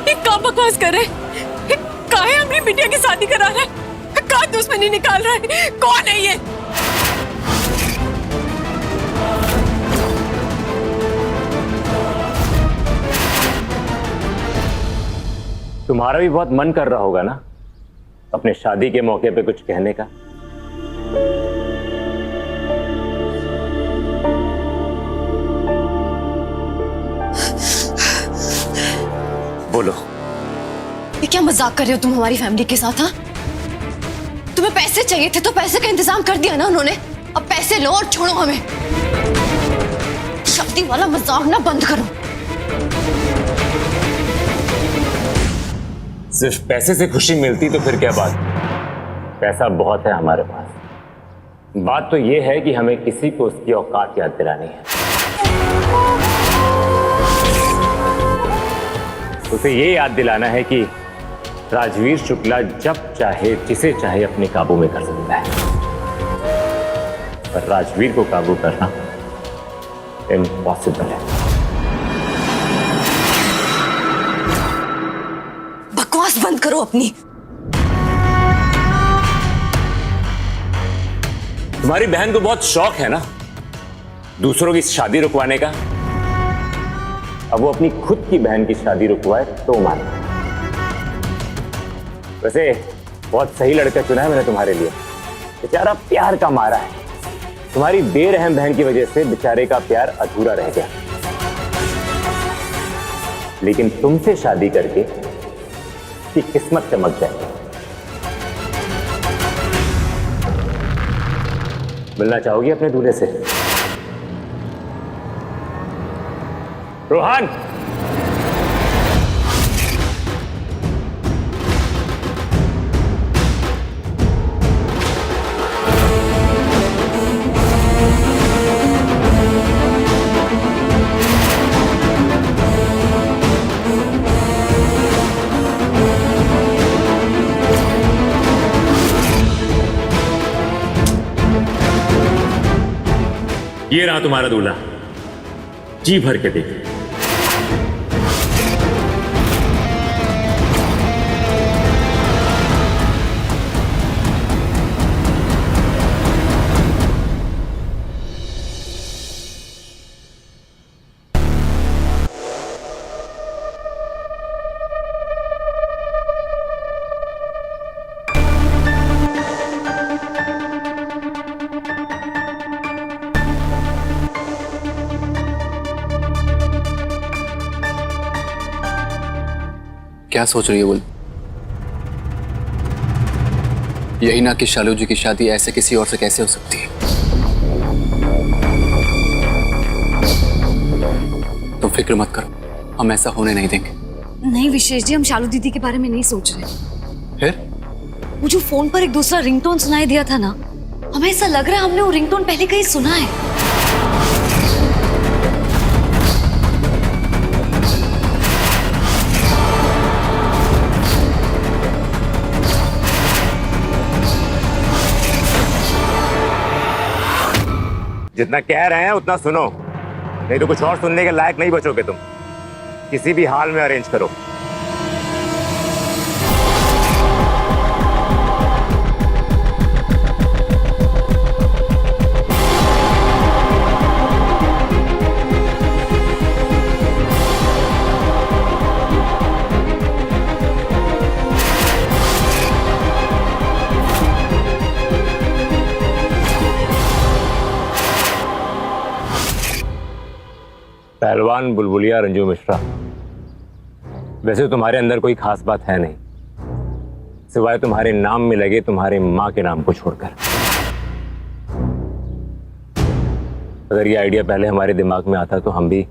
ये क्या बकवास कर रहे? काहे अपनी बिटिया की शादी करा रहा है? कहा दुश्मनी निकाल रहा है? कौन है ये? तुम्हारा भी बहुत मन कर रहा होगा ना अपने शादी के मौके पे कुछ कहने का। बोलो। ये क्या मजाक कर रहे हो तुम हमारी फैमिली के साथ? हाँ, तुम्हें पैसे चाहिए थे तो पैसे का इंतजाम कर दिया ना उन्होंने। अब पैसे लो और छोड़ो हमें। शादी वाला मजाक ना बंद करो। सिर्फ पैसे से खुशी मिलती तो फिर क्या बात? पैसा बहुत है हमारे पास। बात तो यह है कि हमें किसी को उसकी औकात याद दिलानी है। उसे ये याद दिलाना है कि राजवीर शुक्ला जब चाहे जिसे चाहे अपने काबू में कर सकता है, पर राजवीर को काबू करना इम्पॉसिबल है। करो अपनी। तुम्हारी बहन को बहुत शौक है ना दूसरों की शादी रुकवाने का। अब वो अपनी खुद की बहन की शादी रुकवाए तो मान। वैसे बहुत सही लड़का चुना है मैंने तुम्हारे लिए। बेचारा प्यार का मारा है। तुम्हारी बेरहम बहन की वजह से बेचारे का प्यार अधूरा रह गया, लेकिन तुमसे शादी करके उसकी किस्मत चमक जाएगी। मिलना चाहोगी अपने दूल्हे से? रोहन, ये रहा तुम्हारा दूल्हा, जी भर के देख। क्या सोच रही है बोल? यही ना कि शालू जी की शादी ऐसे किसी और से कैसे हो सकती है? तुम फिक्र मत करो, हम ऐसा होने नहीं देंगे। नहीं विशेष जी, हम शालू दीदी के बारे में नहीं सोच रहे। फिर मुझे फोन पर एक दूसरा रिंगटोन सुनाई दिया था ना, हमें ऐसा लग रहा है हमने वो रिंगटोन पहले कहीं सुना है। जितना कह रहे हैं उतना सुनो, नहीं तो कुछ और सुनने के लायक नहीं बचोगे तुम। किसी भी हाल में अरेंज करो। पहलवान बुलबुलिया रंजू मिश्रा, वैसे तुम्हारे अंदर कोई खास बात है नहीं, सिवाय तुम्हारे नाम में लगे तुम्हारे माँ के नाम को छोड़कर। अगर ये आइडिया पहले हमारे दिमाग में आता तो हम भी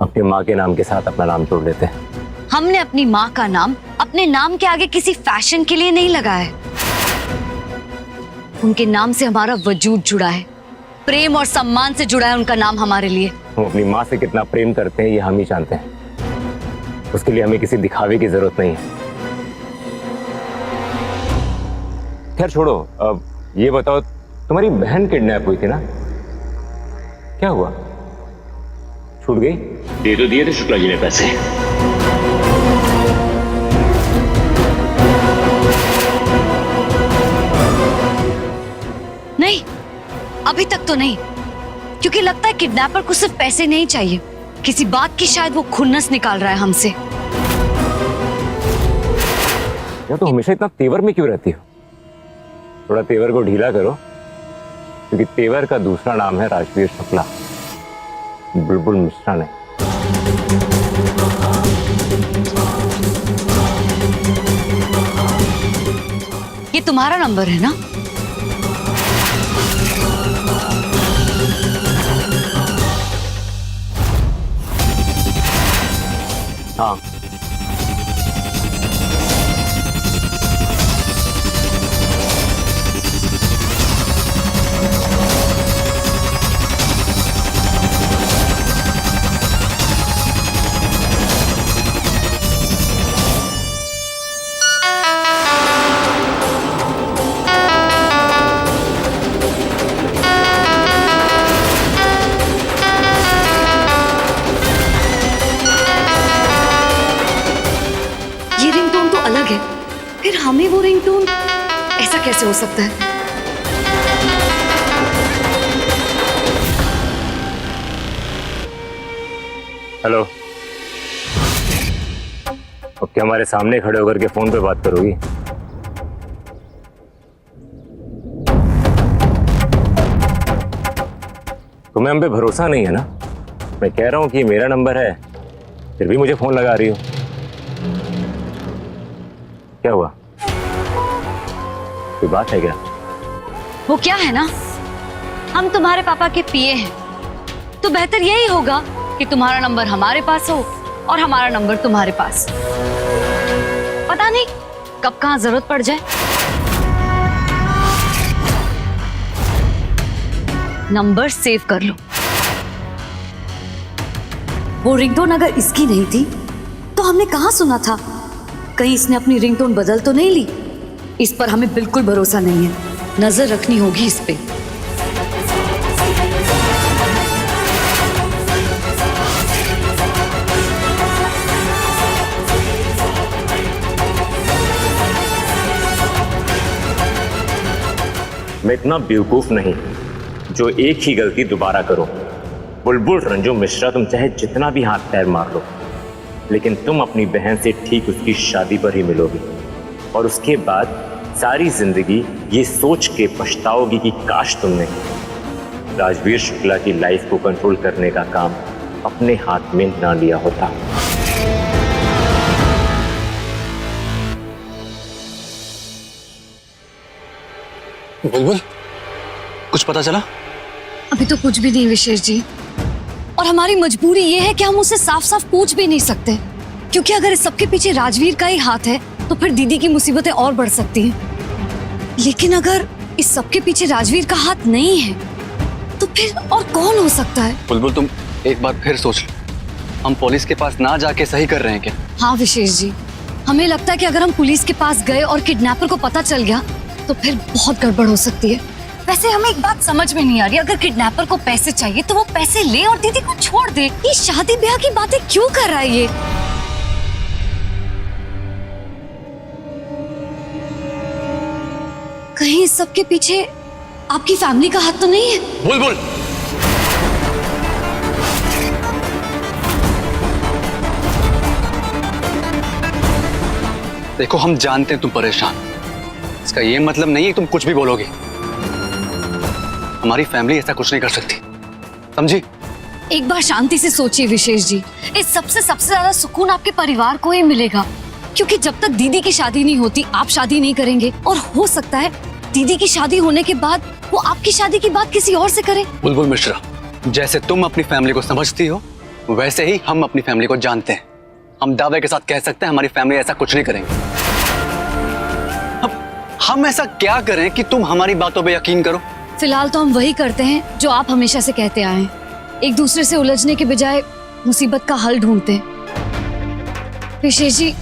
अपनी माँ के नाम के साथ अपना नाम जोड़ लेते हैं। हमने अपनी माँ का नाम अपने नाम के आगे किसी फैशन के लिए नहीं लगाया है। उनके नाम से हमारा वजूद जुड़ा है, प्रेम और सम्मान से जुड़ा है उनका नाम हमारे लिए। हम अपनी माँ से कितना प्रेम करते हैं ये हम ही जानते हैं। उसके लिए हमें किसी दिखावे की जरूरत नहीं है। खैर छोड़ो, अब ये बताओ, तुम्हारी बहन किडनैप हुई थी ना, क्या हुआ? छूट गई? दे तो दिए थे शुक्ला जी ने पैसे। नहीं, अभी तक तो नहीं, क्योंकि लगता है किडनैपर को सिर्फ पैसे नहीं चाहिए, किसी बात की शायद वो खुन्नस निकाल रहा है हमसे। या तो हमेशा इतना तेवर में क्यों रहती हो? थोड़ा तेवर को ढीला करो, क्योंकि तेवर का दूसरा नाम है राजवीर शुक्ला, बुलबुल मिश्रा नहीं। ये तुम्हारा नंबर है ना? हाँ। कैसे हो सकता है? हेलो, अब क्या हमारे सामने खड़े होकर के फोन पे बात करोगी? तुम्हें हम पे भरोसा नहीं है ना? मैं कह रहा हूं कि मेरा नंबर है, फिर भी मुझे फोन लगा रही हो। क्या हुआ? कोई बात है क्या? वो क्या है ना, हम तुम्हारे पापा के पीए हैं, तो बेहतर यही होगा कि तुम्हारा नंबर हमारे पास हो और हमारा नंबर तुम्हारे पास। पता नहीं कब कहां जरूरत पड़ जाए। नंबर सेव कर लो। वो रिंगटोन अगर इसकी नहीं थी तो हमने कहां सुना था? कहीं इसने अपनी रिंगटोन बदल तो नहीं ली? इस पर हमें बिल्कुल भरोसा नहीं है, नजर रखनी होगी इस पे। मैं इतना बेवकूफ नहीं जो एक ही गलती दोबारा करो। बुलबुल रंजू मिश्रा, तुम चाहे जितना भी हाथ पैर मार लो, लेकिन तुम अपनी बहन से ठीक उसकी शादी पर ही मिलोगी, और उसके बाद सारी जिंदगी ये सोच के पछताओगी कि काश तुमने राजवीर शुक्ला की लाइफ को कंट्रोल करने का काम अपने हाथ में ना लिया होता। बुलबुल, कुछ पता चला? अभी तो कुछ भी नहीं विशेष जी, और हमारी मजबूरी ये है कि हम उसे साफ साफ पूछ भी नहीं सकते, क्योंकि अगर इस सबके पीछे राजवीर का ही हाथ है तो फिर दीदी की मुसीबतें और बढ़ सकती हैं। लेकिन अगर इस सबके पीछे राजवीर का हाथ नहीं है तो फिर और कौन हो सकता है? बुलबुल, तुम एक बार फिर सोच लो, हम पुलिस के पास ना जाके सही कर रहे हैं क्या? हाँ विशेष जी, हमें लगता है कि अगर हम पुलिस के पास गए और किडनैपर को पता चल गया तो फिर बहुत गड़बड़ हो सकती है। वैसे हमें एक बात समझ में नहीं आ रही, अगर किडनैपर को पैसे चाहिए तो वो पैसे ले और दीदी को छोड़ दे। ये शादी ब्याह की बातें क्यों कर रहा है ये? कहीं इस सब के पीछे आपकी फैमिली का हाथ तो नहीं है? बुलबुल, देखो हम जानते हैं तुम परेशान, इसका ये मतलब नहीं है तुम कुछ भी बोलोगे। हमारी फैमिली ऐसा कुछ नहीं कर सकती, समझी? एक बार शांति से सोचिए विशेष जी, इस सबसे ज्यादा सुकून आपके परिवार को ही मिलेगा, क्योंकि जब तक दीदी की शादी नहीं होती आप शादी नहीं करेंगे, और हो सकता है दीदी की शादी होने के बाद वो आपकी शादी की बात किसी और से करे। बुलबुल मिश्रा, जैसे तुम अपनी फैमिली को समझती हो वैसे ही हम अपनी फैमिली को जानते हैं। हम दावे के साथ कह सकते हैं हमारी फैमिली ऐसा कुछ नहीं करेंगे। अब हम ऐसा क्या करें कि तुम हमारी बातों पे यकीन करो? फिलहाल तो हम वही करते हैं जो आप हमेशा से कहते आए हैं, एक दूसरे से उलझने के बजाय मुसीबत का हल ढूंढते हैं। विशेष जी,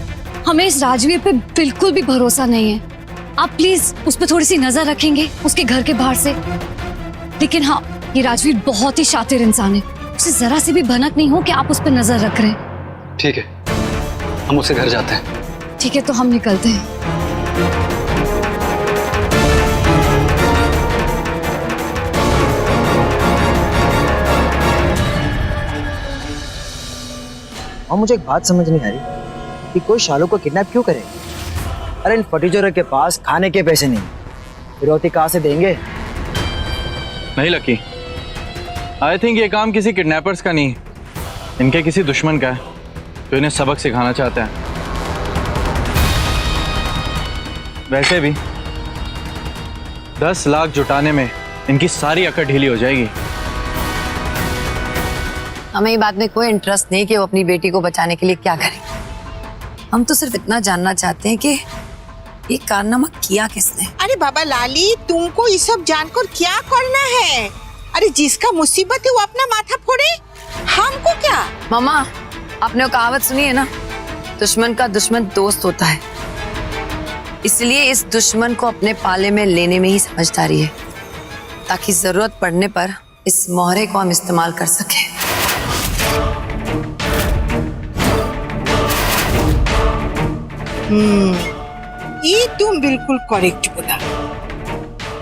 हमें इस राजवीर पे बिल्कुल भी भरोसा नहीं है। आप प्लीज उस पर थोड़ी सी नजर रखेंगे उसके घर के बाहर से। लेकिन हाँ, ये राजवीर बहुत ही शातिर इंसान है, उसे जरा सी भी भनक नहीं हो कि आप उस पर नजर रख रहे हैं। ठीक है, हम उसके घर जाते हैं। ठीक है, तो हम निकलते हैं। और मुझे एक बात समझ नहीं आ रही कि कोई शालू को किडनैप क्यों करे? अरे इन फटीचोरों के पास खाने के पैसे नहीं, फिरौती कहाँ से देंगे? नहीं लकी, आई थिंक ये काम किसी किडनैपर्स का नहीं, इनके किसी दुश्मन का है जो इन्हें सबक सिखाना चाहता है। वैसे भी 10 लाख जुटाने में इनकी सारी अकड़ ढीली हो जाएगी। हमें ये बात में कोई इंटरेस्ट नहीं कि वो अपनी बेटी को बचाने के लिए क्या करें। हम तो सिर्फ इतना जानना चाहते हैं कि ये कारनामा किया किसने। अरे बाबा लाली, तुमको ये सब जानकर क्या करना है? अरे जिसका मुसीबत है वो अपना माथा फोड़े, हमको क्या? मामा, आपने वो कहावत सुनी है ना, दुश्मन का दुश्मन दोस्त होता है। इसलिए इस दुश्मन को अपने पाले में लेने में ही समझदारी है, ताकि जरूरत पड़ने पर इस मोहरे को हम इस्तेमाल कर सकें। ये तुम बिल्कुल करेक्ट बोला।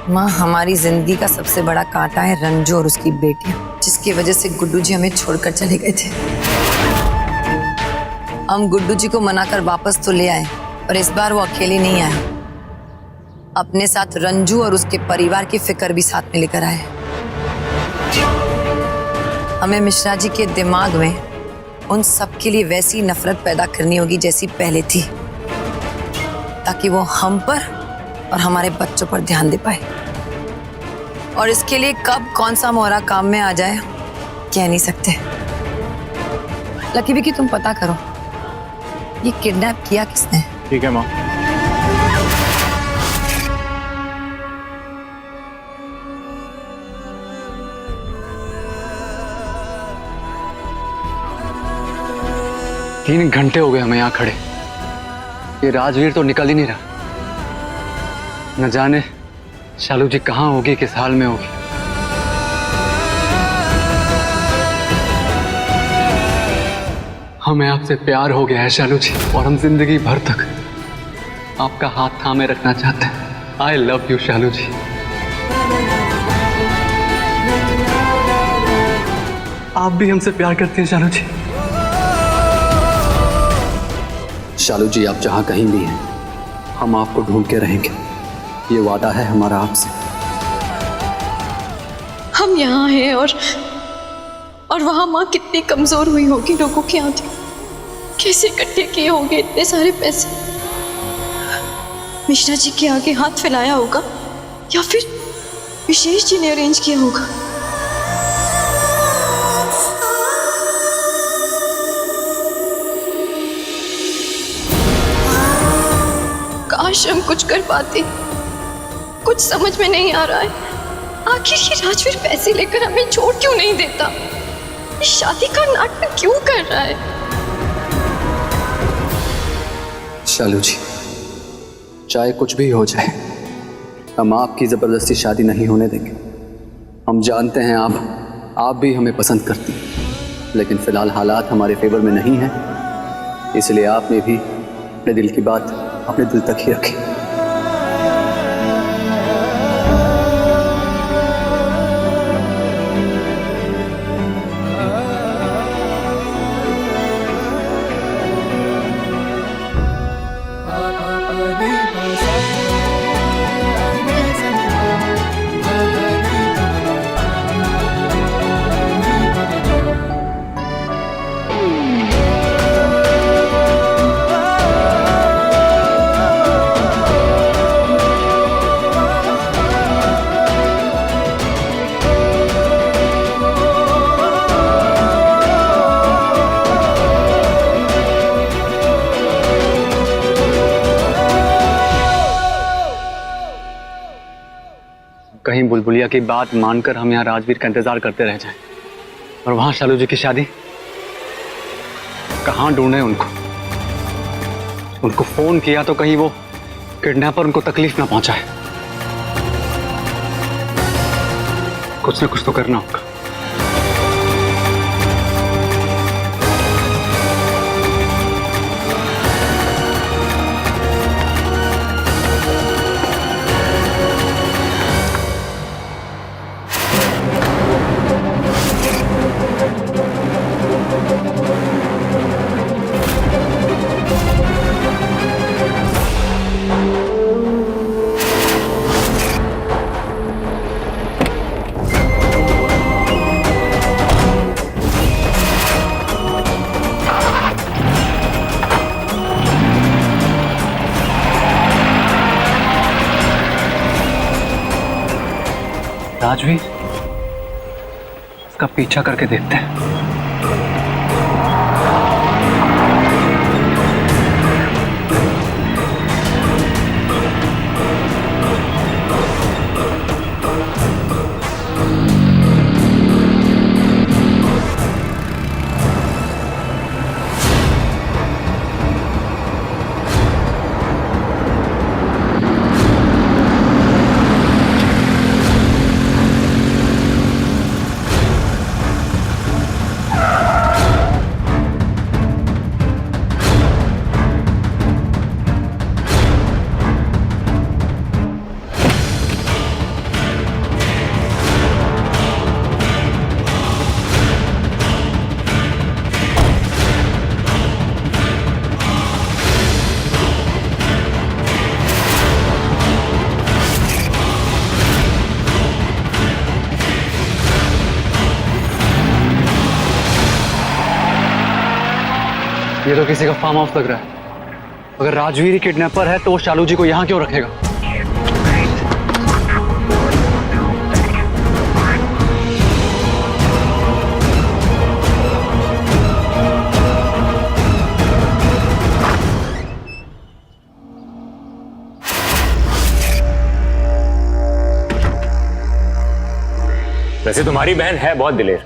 माँ, हमारी जिंदगी का सबसे बड़ा कांटा है रंजू और उसकी बेटियां, जिसकी वजह से गुड्डू जी हमें छोड़कर चले गए थे। हम गुड्डू जी को मनाकर वापस तो ले आए, पर इस बार वो अकेले नहीं आए। अपने साथ रंजू और उसके परिवार की फिक्र भी साथ में लेकर आए। हमें मिश्रा जी के दिमाग में उन सब के लिए वैसी नफरत पैदा करनी होगी जैसी पहले थी, ताकि वो हम पर और हमारे बच्चों पर ध्यान दे पाए। और इसके लिए कब कौन सा मोहरा काम में आ जाए कह नहीं सकते। लकी विकी, तुम पता करो ये किडनैप किया किसने। ठीक है माँ। तीन घंटे हो गए हमें यहाँ खड़े, ये राजवीर तो निकल ही नहीं रहा। न जाने शालू जी कहाँ होगी, किस हाल में होगी। हमें आपसे प्यार हो गया है शालू जी, और हम जिंदगी भर तक आपका हाथ थामे रखना चाहते हैं। आई लव यू शालू जी। आप भी हमसे प्यार करते हैं शालू जी। शालू जी, आप जहां कहीं भी हैं, हम आपको ढूंढ के रहेंगे, ये वादा है हमारा आपसे। हम यहाँ हैं और वहां माँ कितनी कमजोर हुई होगी लोगों के आगे। कैसे इकट्ठे किए होंगे इतने सारे पैसे। मिश्रा जी के आगे हाथ फैलाया होगा या फिर विशेष जी ने अरेंज किया होगा। काश हम कुछ कर पाते। कुछ समझ में नहीं आ रहा है, आखिर ये राजवीर पैसे लेकर हमें छोड़ क्यों नहीं देता। ये शादी का नाटक क्यों कर रहा है। शालू जी, चाहे कुछ भी हो जाए, हम आपकी जबरदस्ती शादी नहीं होने देंगे। हम जानते हैं आप भी हमें पसंद करती हैं, लेकिन फिलहाल हालात हमारे फेवर में नहीं है, इसलिए आपने भी अपने दिल की बात अपने दिल तक ही रखी। कहीं बुलबुलिया की बात मानकर हम यहाँ राजवीर का इंतजार करते रह जाएं, और वहां शालू जी की शादी। कहाँ ढूंढे उनको फोन किया तो कहीं वो किडनैपर उनको तकलीफ ना पहुंचाए। कुछ ना कुछ तो करना होगा। राजवीर, इसका पीछा करके देखते हैं। ये तो किसी का फार्म हाउस लग रहा है। अगर राजवीर ही किडनैपर है तो वो शालू जी को यहाँ क्यों रखेगा? वैसे तुम्हारी बहन है बहुत दिलेर,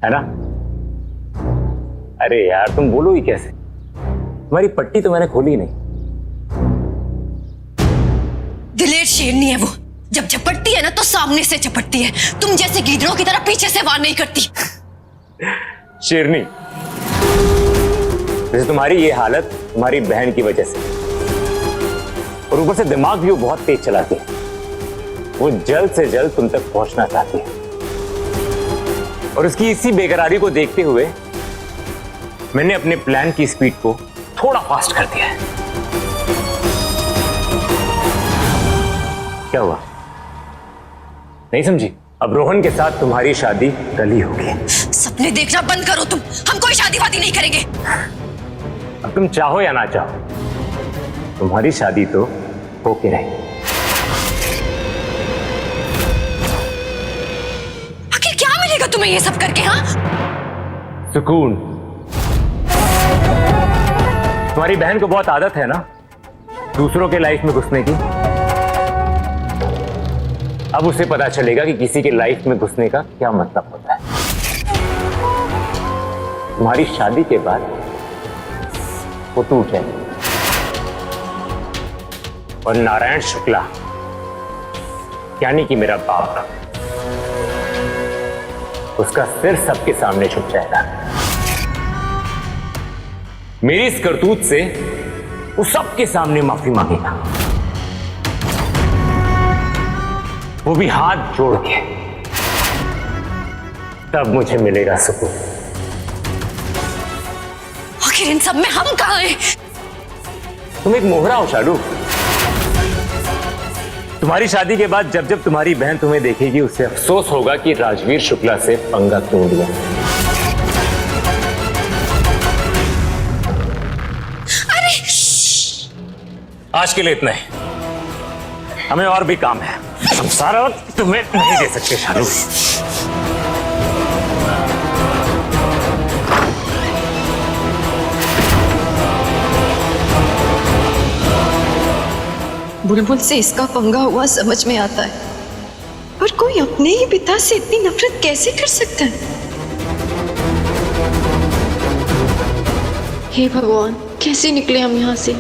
है ना? अरे यार तुम बोलो ही कैसे? तुम्हारी पट्टी तो मैंने खोली नहीं। दिलेर शेरनी है वो, जब झपटती है ना तो सामने से झपटती है, तुम जैसे गीदड़ों की तरह पीछे से वार नहीं करती। शेरनी, वैसे तुम्हारी ये हालत तुम्हारी बहन की वजह से, और ऊपर से दिमाग भी वो बहुत तेज चलाती है। वो जल्द से जल्द तुम तक पहुंचना चाहती है, और उसकी इसी बेकरारी को देखते हुए मैंने अपने प्लान की स्पीड को थोड़ा फास्ट कर दिया है। क्या हुआ, नहीं समझी? अब रोहन के साथ तुम्हारी शादी कल ही होगी। सपने देखना बंद करो तुम, हम कोई शादी वादी नहीं करेंगे। अब तुम चाहो या ना चाहो, तुम्हारी शादी तो होके रहेगी। आखिर क्या मिलेगा तुम्हें ये सब करके? हाँ, सुकून। तुम्हारी बहन को बहुत आदत है ना दूसरों के लाइफ में घुसने की। अब उसे पता चलेगा कि किसी के लाइफ में घुसने का क्या मतलब होता है। तुम्हारी शादी के बाद वो टूट जाएगी, और नारायण शुक्ला यानी कि मेरा बाप, उसका सिर सबके सामने झुक जाएगा। मेरी इस करतूत से वो सबके सामने माफी मांगेगा, वो भी हाथ जोड़ के। तब मुझे मिलेगा सुकून। आखिर इन सब में हम कहां हैं? तुम एक मोहरा हो शालू। तुम्हारी शादी के बाद जब जब तुम्हारी बहन तुम्हें देखेगी उसे अफसोस होगा कि राजवीर शुक्ला से पंगा क्यों लिया। आज के लिए इतना ही, हमें और भी काम है। हम सारा वक्त तुम्हें नहीं दे सकते शालू। बुलबुल से इसका पंगा हुआ समझ में आता है, पर कोई अपने ही पिता से इतनी नफरत कैसे कर सकता है? हे भगवान, कैसे निकले हम यहाँ से?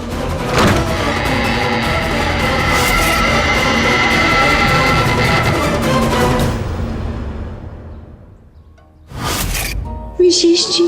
विशेष जी,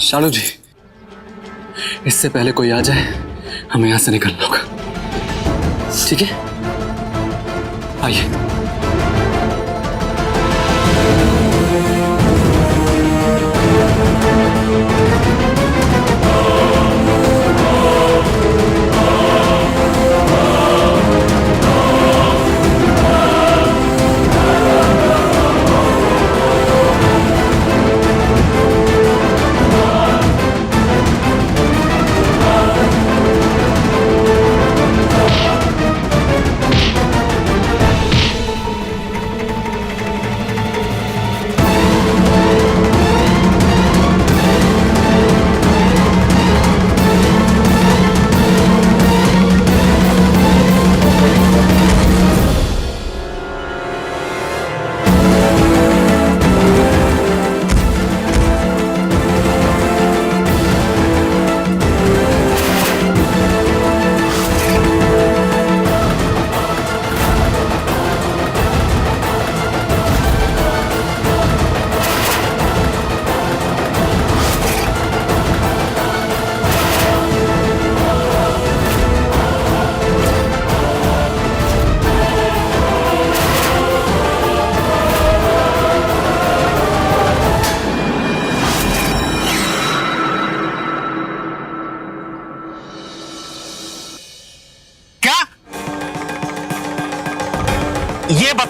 शालू जी, इससे पहले कोई आ जाए हमें यहां से निकलना होगा, ठीक है? आइए।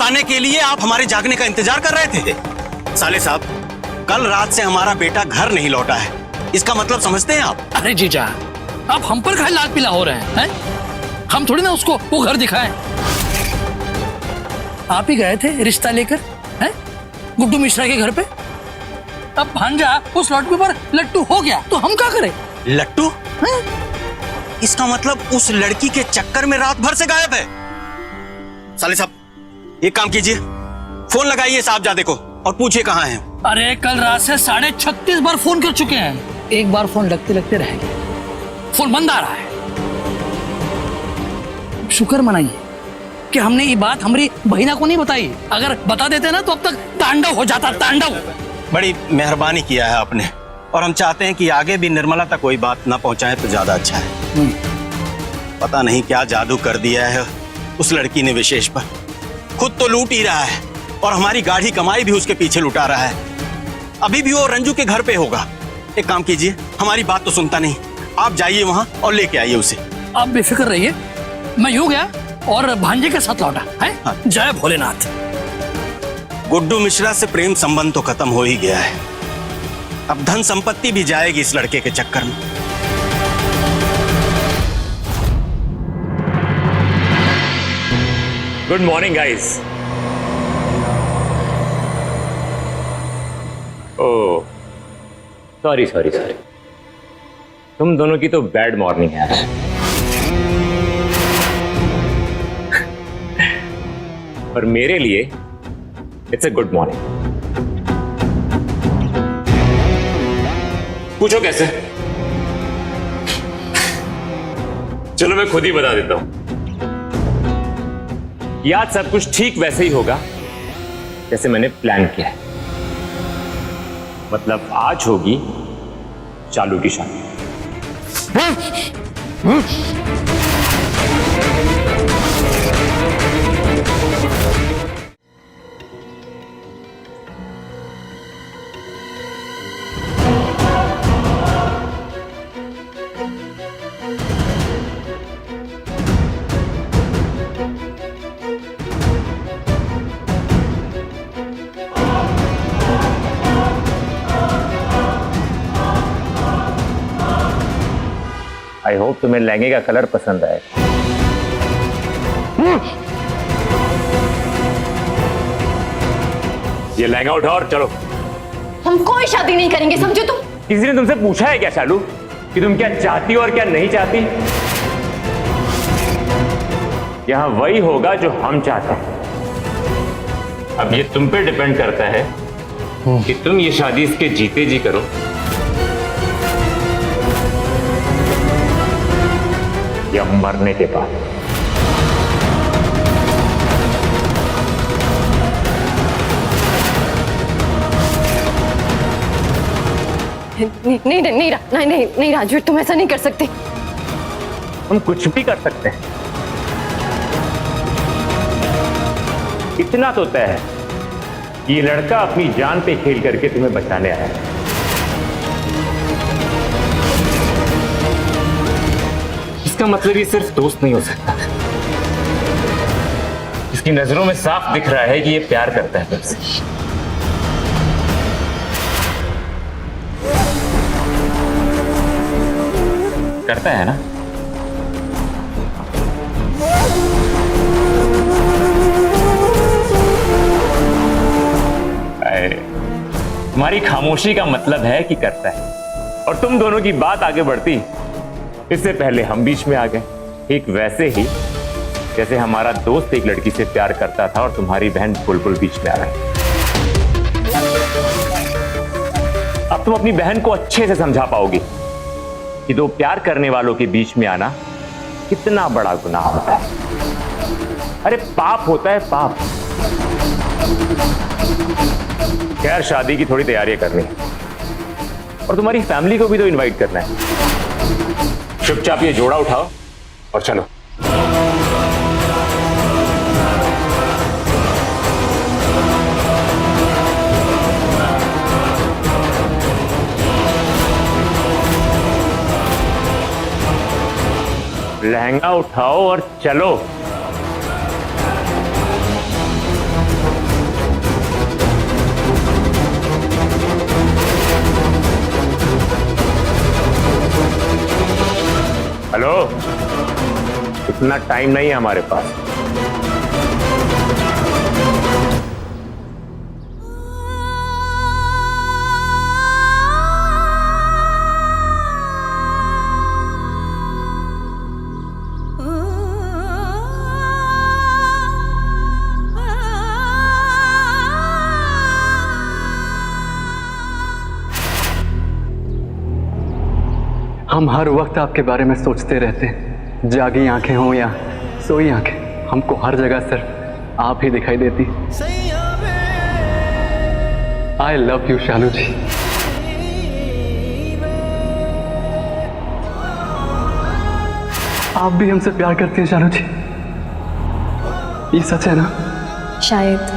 बताने के लिए आप हमारे जागने का इंतजार कर रहे थे? साले साहब, कल रात से हमारा बेटा घर नहीं लौटा है, इसका मतलब समझते हैं आप? अरे जीजा, आप हम पर खाली लाल पीला हो रहे हैं? हम थोड़ी ना उसको वो घर दिखाएं। आप ही गए थे रिश्ता लेकर हैं गुड्डू मिश्रा के घर पे। अब भांजा उस लट्टू पर लट्टू हो गया तो हम क्या करें? लट्टू? इसका मतलब उस लड़की के चक्कर में रात भर से गायब है। साले साहब, एक काम कीजिए, फोन लगाइए साहबजादे को और पूछिए कहाँ है। अरे कल रात से 36.5 बार फोन कर चुके हैं, एक बार फोन लगते लगते रह गया, फोन बंद आ रहा है। शुक्र मनाइए कि हमने ये बात हमारी बहिना को नहीं बताई, अगर बता देते ना तो अब तक तांडव हो जाता, तांडव। बड़ी मेहरबानी किया है आपने, और हम चाहते हैं कि आगे भी निर्मला तक कोई बात ना पहुंचाए तो ज्यादा अच्छा है। पता नहीं क्या जादू कर दिया है उस लड़की ने विशेष पर, खुद तो लूट ही रहा है और हमारी गाढ़ी कमाई भी उसके पीछे लुटा रहा है। अभी भी वो रंजू के घर पे होगा। एक काम कीजिए, हमारी बात तो सुनता नहीं, आप जाइए वहां और लेके आइए उसे। आप बेफिक्र रहिए, मैं यूं गया और भांजे के साथ लौटा है। हाँ। जय भोलेनाथ। गुड्डू मिश्रा से प्रेम संबंध तो खत्म हो ही गया है, अब धन संपत्ति भी जाएगी इस लड़के के चक्कर में। Good morning guys. Oh sorry sorry sorry, तुम दोनों की तो बैड मॉर्निंग है आज। और मेरे लिए इट्स अ गुड मॉर्निंग। पूछो कैसे? चलो मैं खुद ही बता देता हूं। आज सब कुछ ठीक वैसे ही होगा जैसे मैंने प्लान किया है। मतलब आज होगी चालू की शादी। आई होप तुम्हें लहंगे का कलर पसंद आए। ये लहंगा उठाओ और चलो। हम कोई शादी नहीं करेंगे, समझो तुम? किसी ने तुमसे पूछा है क्या शालू कि तुम क्या चाहती हो और क्या नहीं चाहती? यहां वही होगा जो हम चाहते हैं। अब ये तुम पे डिपेंड करता है कि तुम ये शादी इसके जीते जी करो या मरने के बाद। नहीं नहीं नहीं नहीं नहीं राजवीर, तुम ऐसा नहीं कर सकते। हम कुछ भी कर सकते हैं। इतना तो तय है कि ये लड़का अपनी जान पे खेल करके तुम्हें बचाने आया है। इसका मतलब ये सिर्फ दोस्त नहीं हो सकता। इसकी नजरों में साफ दिख रहा है कि ये प्यार करता है तुमसे। करता है ना? तुम्हारी खामोशी का मतलब है कि करता है। और तुम दोनों की बात आगे बढ़ती इससे पहले हम बीच में आ गए, ठीक वैसे ही जैसे हमारा दोस्त एक लड़की से प्यार करता था और तुम्हारी बहन बुलबुल बीच में आ गई। अब तुम अपनी बहन को अच्छे से समझा पाओगी कि दो प्यार करने वालों के बीच में आना कितना बड़ा गुनाह होता है। अरे पाप होता है, पाप। खैर, शादी की थोड़ी तैयारियां करनी है और तुम्हारी फैमिली को भी तो इनवाइट करना है। चुपचाप ये जोड़ा उठाओ और चलो। लहंगा उठाओ और चलो। उतना टाइम नहीं है हमारे पास। हम हर वक्त आपके बारे में सोचते रहते हैं, जागी आंखें हों या सोई आंखें, हमको हर जगह सिर्फ आप ही दिखाई देती। आई लव यू शालू जी। आप भी हमसे प्यार करती हैं शालू जी, ये सच है ना? शायद।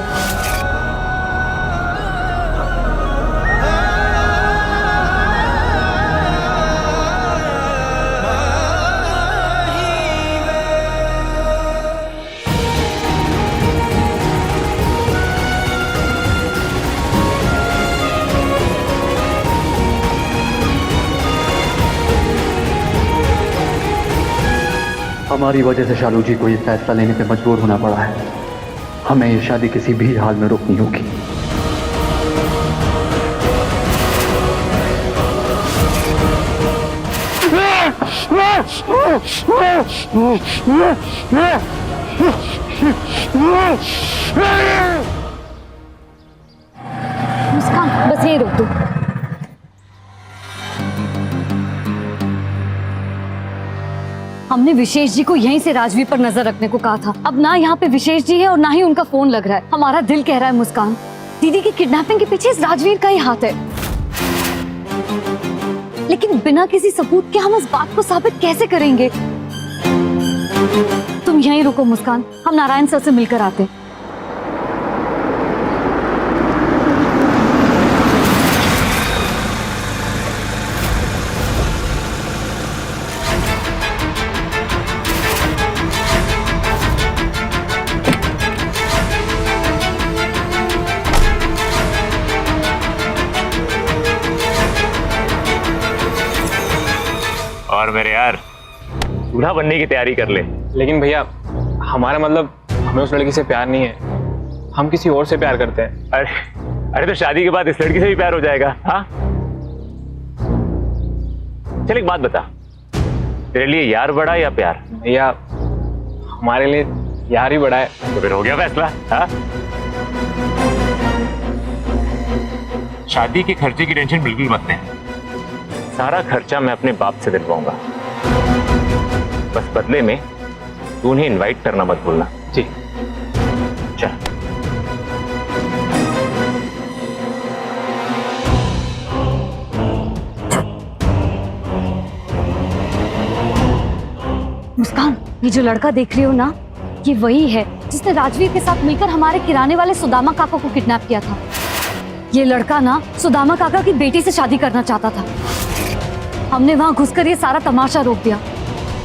हमारी वजह से शालू जी को ये फैसला लेने पे मजबूर होना पड़ा है। हमें ये शादी किसी भी हाल में रोकनी होगी। मुस्कान, बस यही रोक दो। हमने विशेष जी को यहीं से राजवीर पर नजर रखने को कहा था। अब ना यहाँ पे विशेष जी है और ना ही उनका फोन लग रहा है। हमारा दिल कह रहा है मुस्कान, दीदी की किडनैपिंग के पीछे इस राजवीर का ही हाथ है, लेकिन बिना किसी सबूत के हम इस बात को साबित कैसे करेंगे? तुम यहीं रुको मुस्कान, हम नारायण सर से मिलकर आते। और मेरे यार, दूल्हा बनने की तैयारी कर ले। लेकिन भैया, हमारा मतलब हमें उस लड़की से प्यार नहीं है, हम किसी और से प्यार करते हैं। अरे तो शादी के बाद इस लड़की से भी प्यार हो जाएगा। हाँ, चल एक बात बता, तेरे लिए यार बड़ा या प्यार? भैया, हमारे लिए यार ही बड़ा है। तो फिर हो गया फैसला। हाँ, शादी के खर्चे की टेंशन बिल्कुल मत ले, सारा खर्चा मैं अपने बाप से दिलवाऊंगा। बस बदले में तू उन्हें इनवाइट करना मत भूलना। जी। चल। मुस्कान, ये जो लड़का देख रही हो ना, ये वही है जिसने राजवीर के साथ मिलकर हमारे किराने वाले सुदामा काका को किडनैप किया था। ये लड़का ना सुदामा काका की बेटी से शादी करना चाहता था। हमने वहां घुसकर ये सारा तमाशा रोक दिया।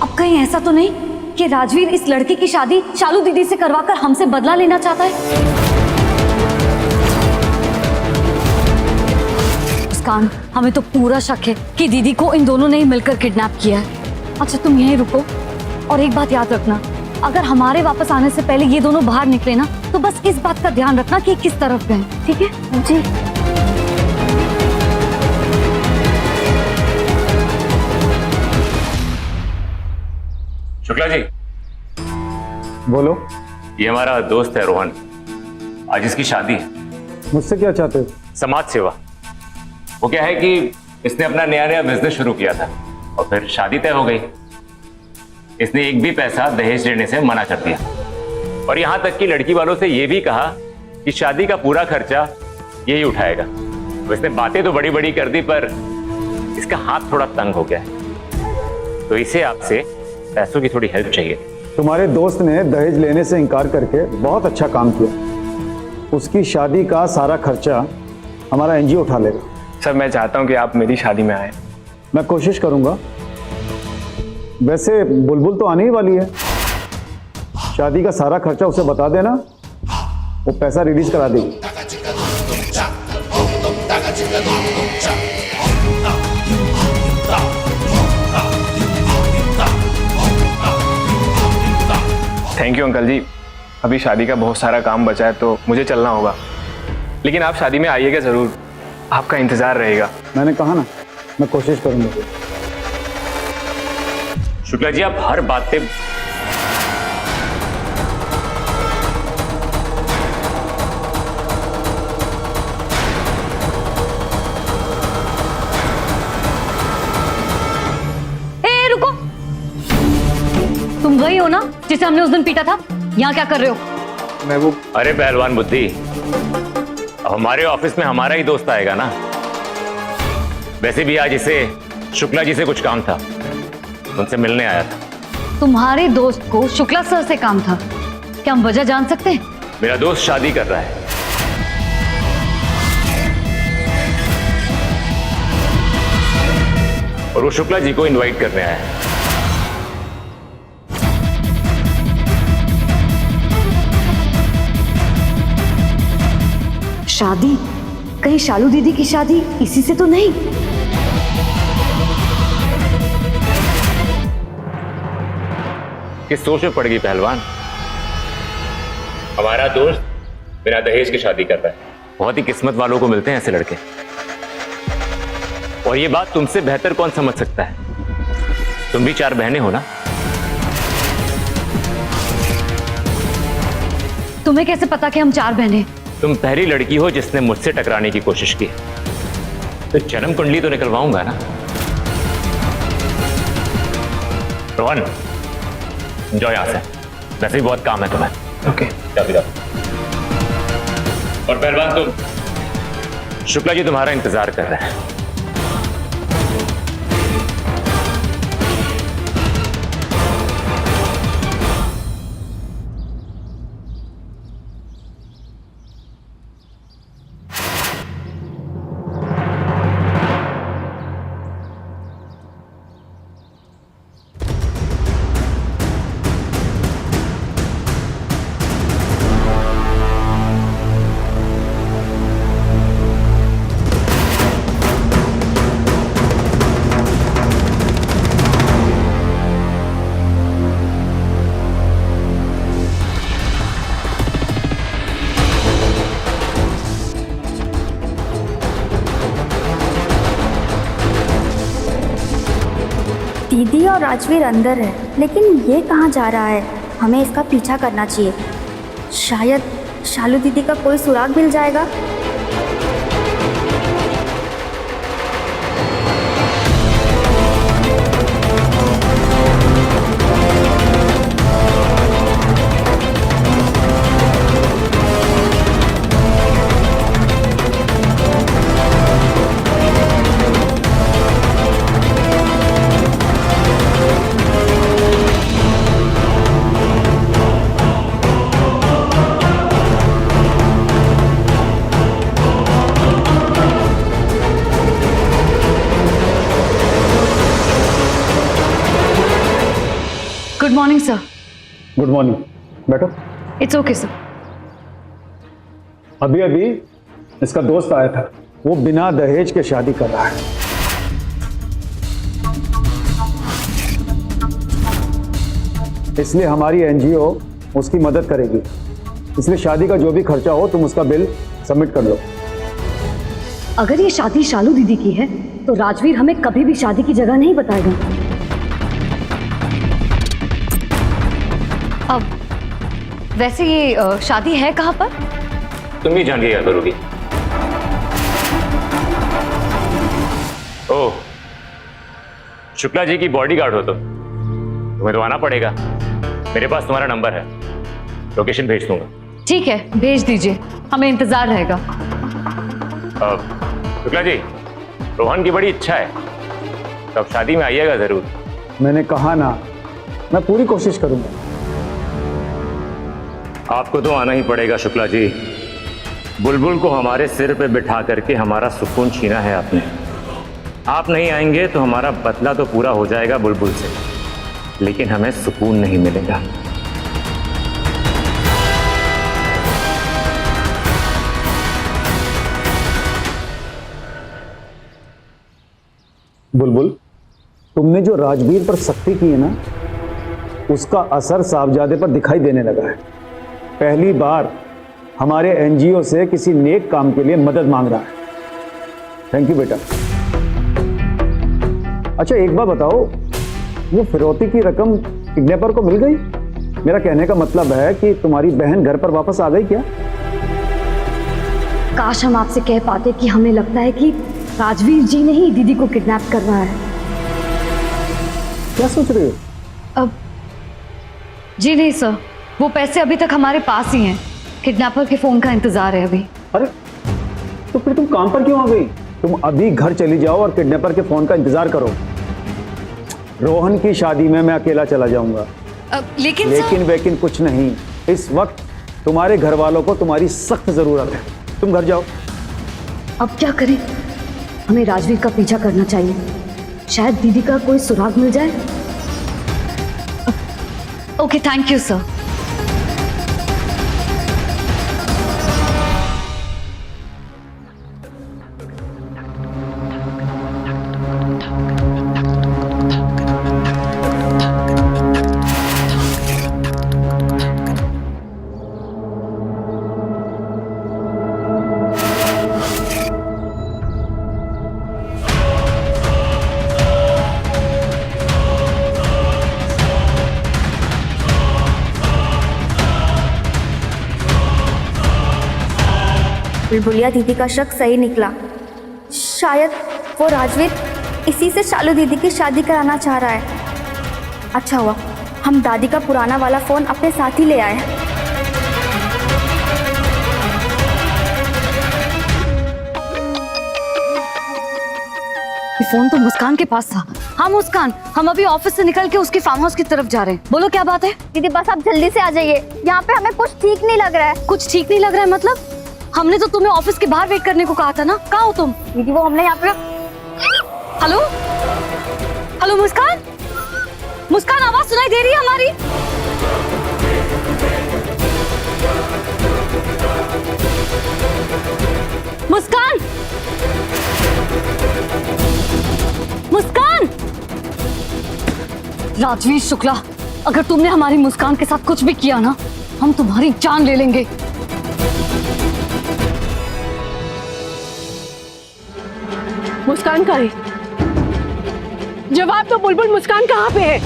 अब कहीं ऐसा तो नहीं कि राजवीर इस लड़के की शादी शालू दीदी से करवाकर हमसे बदला लेना चाहता है? मुस्कान, हमें तो पूरा शक है कि दीदी को इन दोनों ने ही मिलकर किडनैप किया है। अच्छा, तुम यहीं रुको और एक बात याद रखना, अगर हमारे वापस आने से पहले ये दोनों बाहर निकले ना, तो बस इस बात का ध्यान रखना कि किस तरफ गए। ठीक है जी? शुक्ला जी, बोलो। ये हमारा दोस्त है रोहन, आज इसकी शादी है। मुझसे क्या चाहते हो? समाज सेवा। वो क्या है कि इसने अपना नया नया बिजनेस शुरू किया था और फिर शादी तय हो गई। इसने एक भी पैसा दहेज लेने से मना कर दिया और यहाँ तक कि लड़की वालों से ये भी कहा कि शादी का पूरा खर्चा यही उठाएगा। तो इसने बातें तो बड़ी बड़ी कर दी, पर इसका हाथ थोड़ा तंग हो गया है, तो इसे आपसे पैसों की थोड़ी हेल्प चाहिए। तुम्हारे दोस्त ने दहेज लेने से इनकार करके बहुत अच्छा काम किया। उसकी शादी का सारा खर्चा हमारा एनजीओ उठा लेगा। सर, मैं चाहता हूँ कि आप मेरी शादी में आए। मैं कोशिश करूंगा। वैसे बुलबुल तो आने ही वाली है, शादी का सारा खर्चा उसे बता देना, वो पैसा रिलीज करा देगी। थैंक यू अंकल जी। अभी शादी का बहुत सारा काम बचा है तो मुझे चलना होगा, लेकिन आप शादी में आइएगा ज़रूर, आपका इंतज़ार रहेगा। मैंने कहा ना, मैं कोशिश करूंगा। शुक्ला जी आप हर बात पे रुको, तुम वही हो ना जिसे हमने उस दिन पीटा था? यहाँ क्या कर रहे हो? मैं वो अरे पहलवान बुद्धि, अब हमारे ऑफिस में हमारा ही दोस्त आएगा ना। वैसे भी आज इसे शुक्ला जी से कुछ काम था, उनसे मिलने आया था। तुम्हारे दोस्त को शुक्ला सर से काम था? क्या हम वजह जान सकते हैं? मेरा दोस्त शादी कर रहा है और वो शुक्ला जी को इनवाइट करने आया है। शादी? कहीं शालू दीदी की शादी इसी से तो नहीं? किस सोच में पड़ गई पहलवान? हमारा दोस्त बिना दहेज की शादी कर रहा है। बहुत ही किस्मत वालों को मिलते हैं ऐसे लड़के, और ये बात तुमसे बेहतर कौन समझ सकता है? तुम भी 4 बहनें हो ना। तुम्हें कैसे पता कि हम 4 बहनें? तुम पहली लड़की हो जिसने मुझसे टकराने की कोशिश की, तो जन्म कुंडली तो निकलवाऊंगा ना। रोहन जाओ यहां से, वैसे भी बहुत काम है तुम्हें। ओके जाओ। और पहलवान तुम, शुक्ला जी तुम्हारा इंतजार कर रहे हैं। दीदी और राजवीर अंदर है, लेकिन ये कहाँ जा रहा है? हमें इसका पीछा करना चाहिए। शायद शालू दीदी का कोई सुराग मिल जाएगा। Good morning sir. Good morning, बैठो। It's okay sir. अभी अभी इसका दोस्त आया था, वो बिना दहेज के शादी कर रहा है। इसलिए हमारी एनजीओ उसकी मदद करेगी। इसलिए शादी का जो भी खर्चा हो तुम उसका बिल सबमिट कर लो। अगर ये शादी शालू दीदी की है तो राजवीर हमें कभी भी शादी की जगह नहीं बताएगा। अब वैसे ये शादी है कहाँ पर? तुम ही जान के क्या करोगी। ओह, शुक्ला जी की बॉडीगार्ड हो तुम, तुम्हें तो आना पड़ेगा। मेरे पास तुम्हारा नंबर है, लोकेशन भेज दूंगा। ठीक है, भेज दीजिए, हमें इंतजार रहेगा। शुक्ला जी, रोहन की बड़ी इच्छा है, तब शादी में आइएगा जरूर। मैंने कहा ना, मैं पूरी कोशिश करूंगा। आपको तो आना ही पड़ेगा शुक्ला जी। बुलबुल को हमारे सिर पे बिठा करके हमारा सुकून छीना है आपने। आप नहीं आएंगे तो हमारा बदला तो पूरा हो जाएगा बुलबुल से, लेकिन हमें सुकून नहीं मिलेगा। बुलबुल, तुमने जो राजवीर पर सख्ती की है ना, उसका असर साहबजादे पर दिखाई देने लगा है। पहली बार हमारे एनजीओ से किसी नेक काम के लिए मदद मांग रहा है। थैंक यू बेटा। अच्छा एक बात बताओ, वो फिरौती की रकम किडनैपर को मिल गई? मेरा कहने का मतलब है कि तुम्हारी बहन घर पर वापस आ गई क्या? काश हम आपसे कह पाते कि हमें लगता है कि राजवीर जी ने ही दीदी को किडनैप कर रहा है। क्या सोच रहे हो? अब जी नहीं सर, वो पैसे अभी तक हमारे पास ही हैं। किडनैपर के फोन का इंतजार है अभी। अरे तो फिर तुम काम पर क्यों आ गई? तुम अभी घर चली जाओ और किडनैपर के फोन का इंतजार करो। रोहन की शादी में मैं अकेला चला जाऊंगा। लेकिन वेकिन कुछ नहीं। इस वक्त तुम्हारे घर वालों को तुम्हारी सख्त जरूरत है। तुम घर जाओ। अब क्या करें? हमें राजवीर का पीछा करना चाहिए, शायद दीदी का कोई सुराग मिल जाए। Okay thank you sir. Bulbulia दीदी का शक सही निकला। शायद वो राजवीर इसी से शालू दीदी की शादी कराना चाह रहा है। अच्छा हुआ हम दादी का पुराना वाला फोन अपने साथ ही ले आए। ये फोन तो मुस्कान के पास था। हाँ मुस्कान, हम अभी ऑफिस से निकल के उसके फार्म हाउस की तरफ जा रहे हैं। बोलो क्या बात है? दीदी बस आप जल्दी से आ जाइए, यहाँ पे हमें कुछ ठीक नहीं लग रहा है। कुछ ठीक नहीं लग रहा है मतलब? हमने तो तुम्हें ऑफिस के बाहर वेट करने को कहा था ना। कहाँ हो तुम? दीदी वो हमने यहाँ पे। हेलो हेलो मुस्कान, मुस्कान आवाज सुनाई दे रही है हमारी? मुस्कान, मुस्कान। राजवीर शुक्ला, अगर तुमने हमारी मुस्कान के साथ कुछ भी किया ना, हम तुम्हारी जान ले लेंगे। मुस्कान कहाँ है? जवाब तो बुलबुल, मुस्कान कहाँ पे है?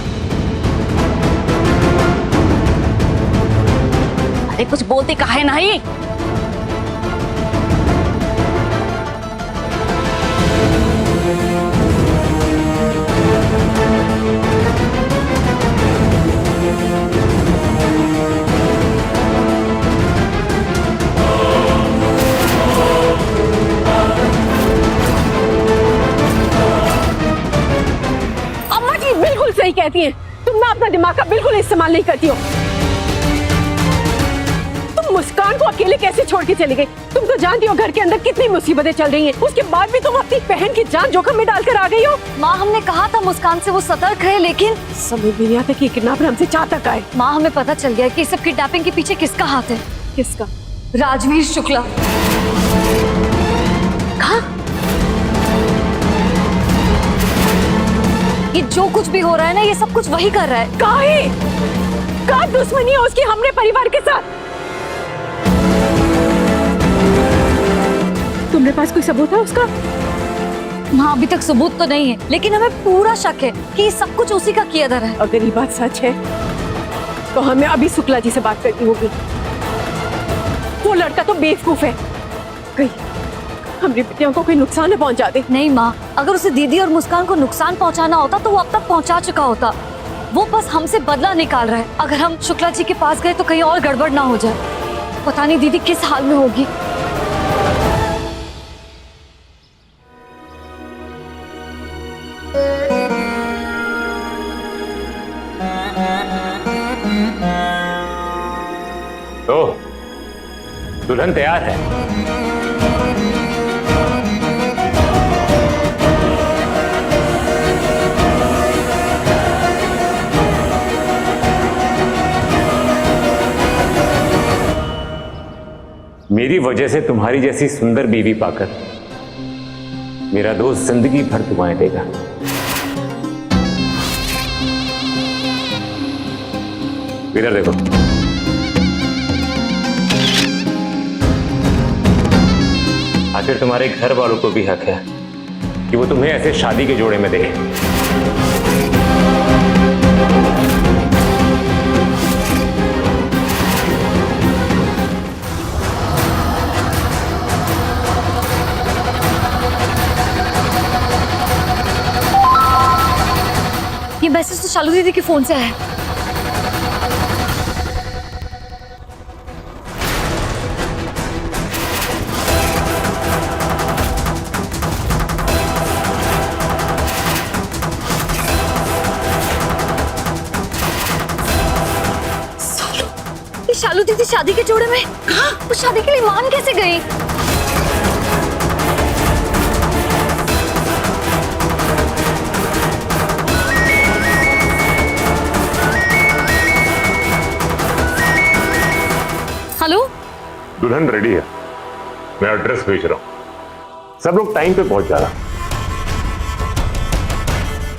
अरे कुछ बोलते काहे नहीं? सही कहती हैं, तुम ना अपना दिमाग का बिल्कुल इस्तेमाल नहीं करती हो। तुम मुस्कान को अकेले कैसे छोड़ के चली गई? तुम तो जानती हो घर के अंदर कितनी मुसीबतें चल रही हैं। उसके बाद भी तुम अपनी बहन की जान जोखिम में डालकर आ गई हो। माँ हमने कहा था मुस्कान से वो सतर्क रहे, लेकिन समझ नहीं आता कि किडनैपर हमसे चाह तक आए। माँ हमें पता चल गया कि सब किडनैपिंग के पीछे किसका हाथ है। किसका? राजवीर शुक्ला। कहाँ? ये जो कुछ भी हो रहा है ना, ये सब कुछ वही कर रहा है। कहाँ दुश्मनी है उसकी हमरे परिवार के साथ? तुम्हारे पास कोई सबूत है उसका? हाँ अभी तक सबूत तो नहीं है, लेकिन हमें पूरा शक है कि ये सब कुछ उसी का किया धरा है। अगर ये बात सच है तो हमें अभी शुक्ला जी से बात करनी होगी। वो लड़का तो बेवकूफ है, कहीं हमारी बेटियों को कोई नुकसान न पहुंचा दे। नहीं माँ, अगर उसे दीदी और मुस्कान को नुकसान पहुंचाना होता तो वो अब तक पहुंचा चुका होता। वो बस हमसे बदला निकाल रहा है। अगर हम शुक्ला जी के पास गए तो कहीं और गड़बड़ ना हो जाए। पता नहीं दीदी किस हाल में होगी। तो दुल्हन तैयार है। मेरी वजह से तुम्हारी जैसी सुंदर बीवी पाकर मेरा दोस्त जिंदगी भर दुआएं देगा। इधर देखो। आखिर तुम्हारे घर वालों को भी हक है कि वो तुम्हें ऐसे शादी के जोड़े में देखें। ये मैसेज तो शालू दीदी के फोन से आया है। शालू दीदी शादी के जोड़े में कहाँ? वो शादी के लिए मान कैसे गई? हेलो, दुल्हन रेडी है, मैं एड्रेस भेज रहा हूं। सब लोग टाइम पे पहुंच जा रहा,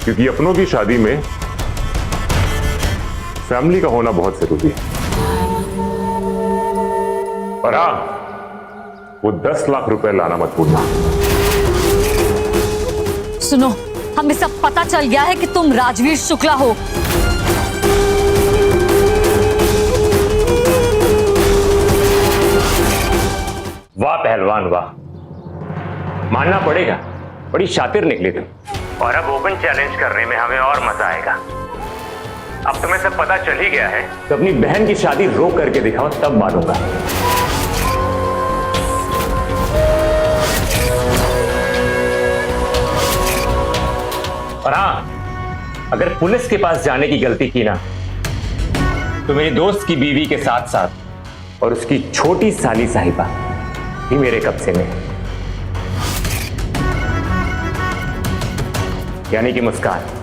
क्योंकि अपनों की शादी में फैमिली का होना बहुत जरूरी है। और हाँ, वो 10 लाख रुपए लाना मत भूलना। सुनो, हमें सब पता चल गया है कि तुम राजवीर शुक्ला हो। वाह पहलवान वाह, मानना पड़ेगा, बड़ी शातिर निकली तुम। और अब ओपन चैलेंज करने में हमें और मजा आएगा। अब तुम्हें सब पता चल ही गया है, तो अपनी बहन की शादी रोक करके दिखाओ, तब मानूंगा। और हाँ, अगर पुलिस के पास जाने की गलती की ना, तो मेरी दोस्त की बीवी के साथ साथ और उसकी छोटी साली साहिबा भी मेरे कब्जे में, यानी कि मुस्कान।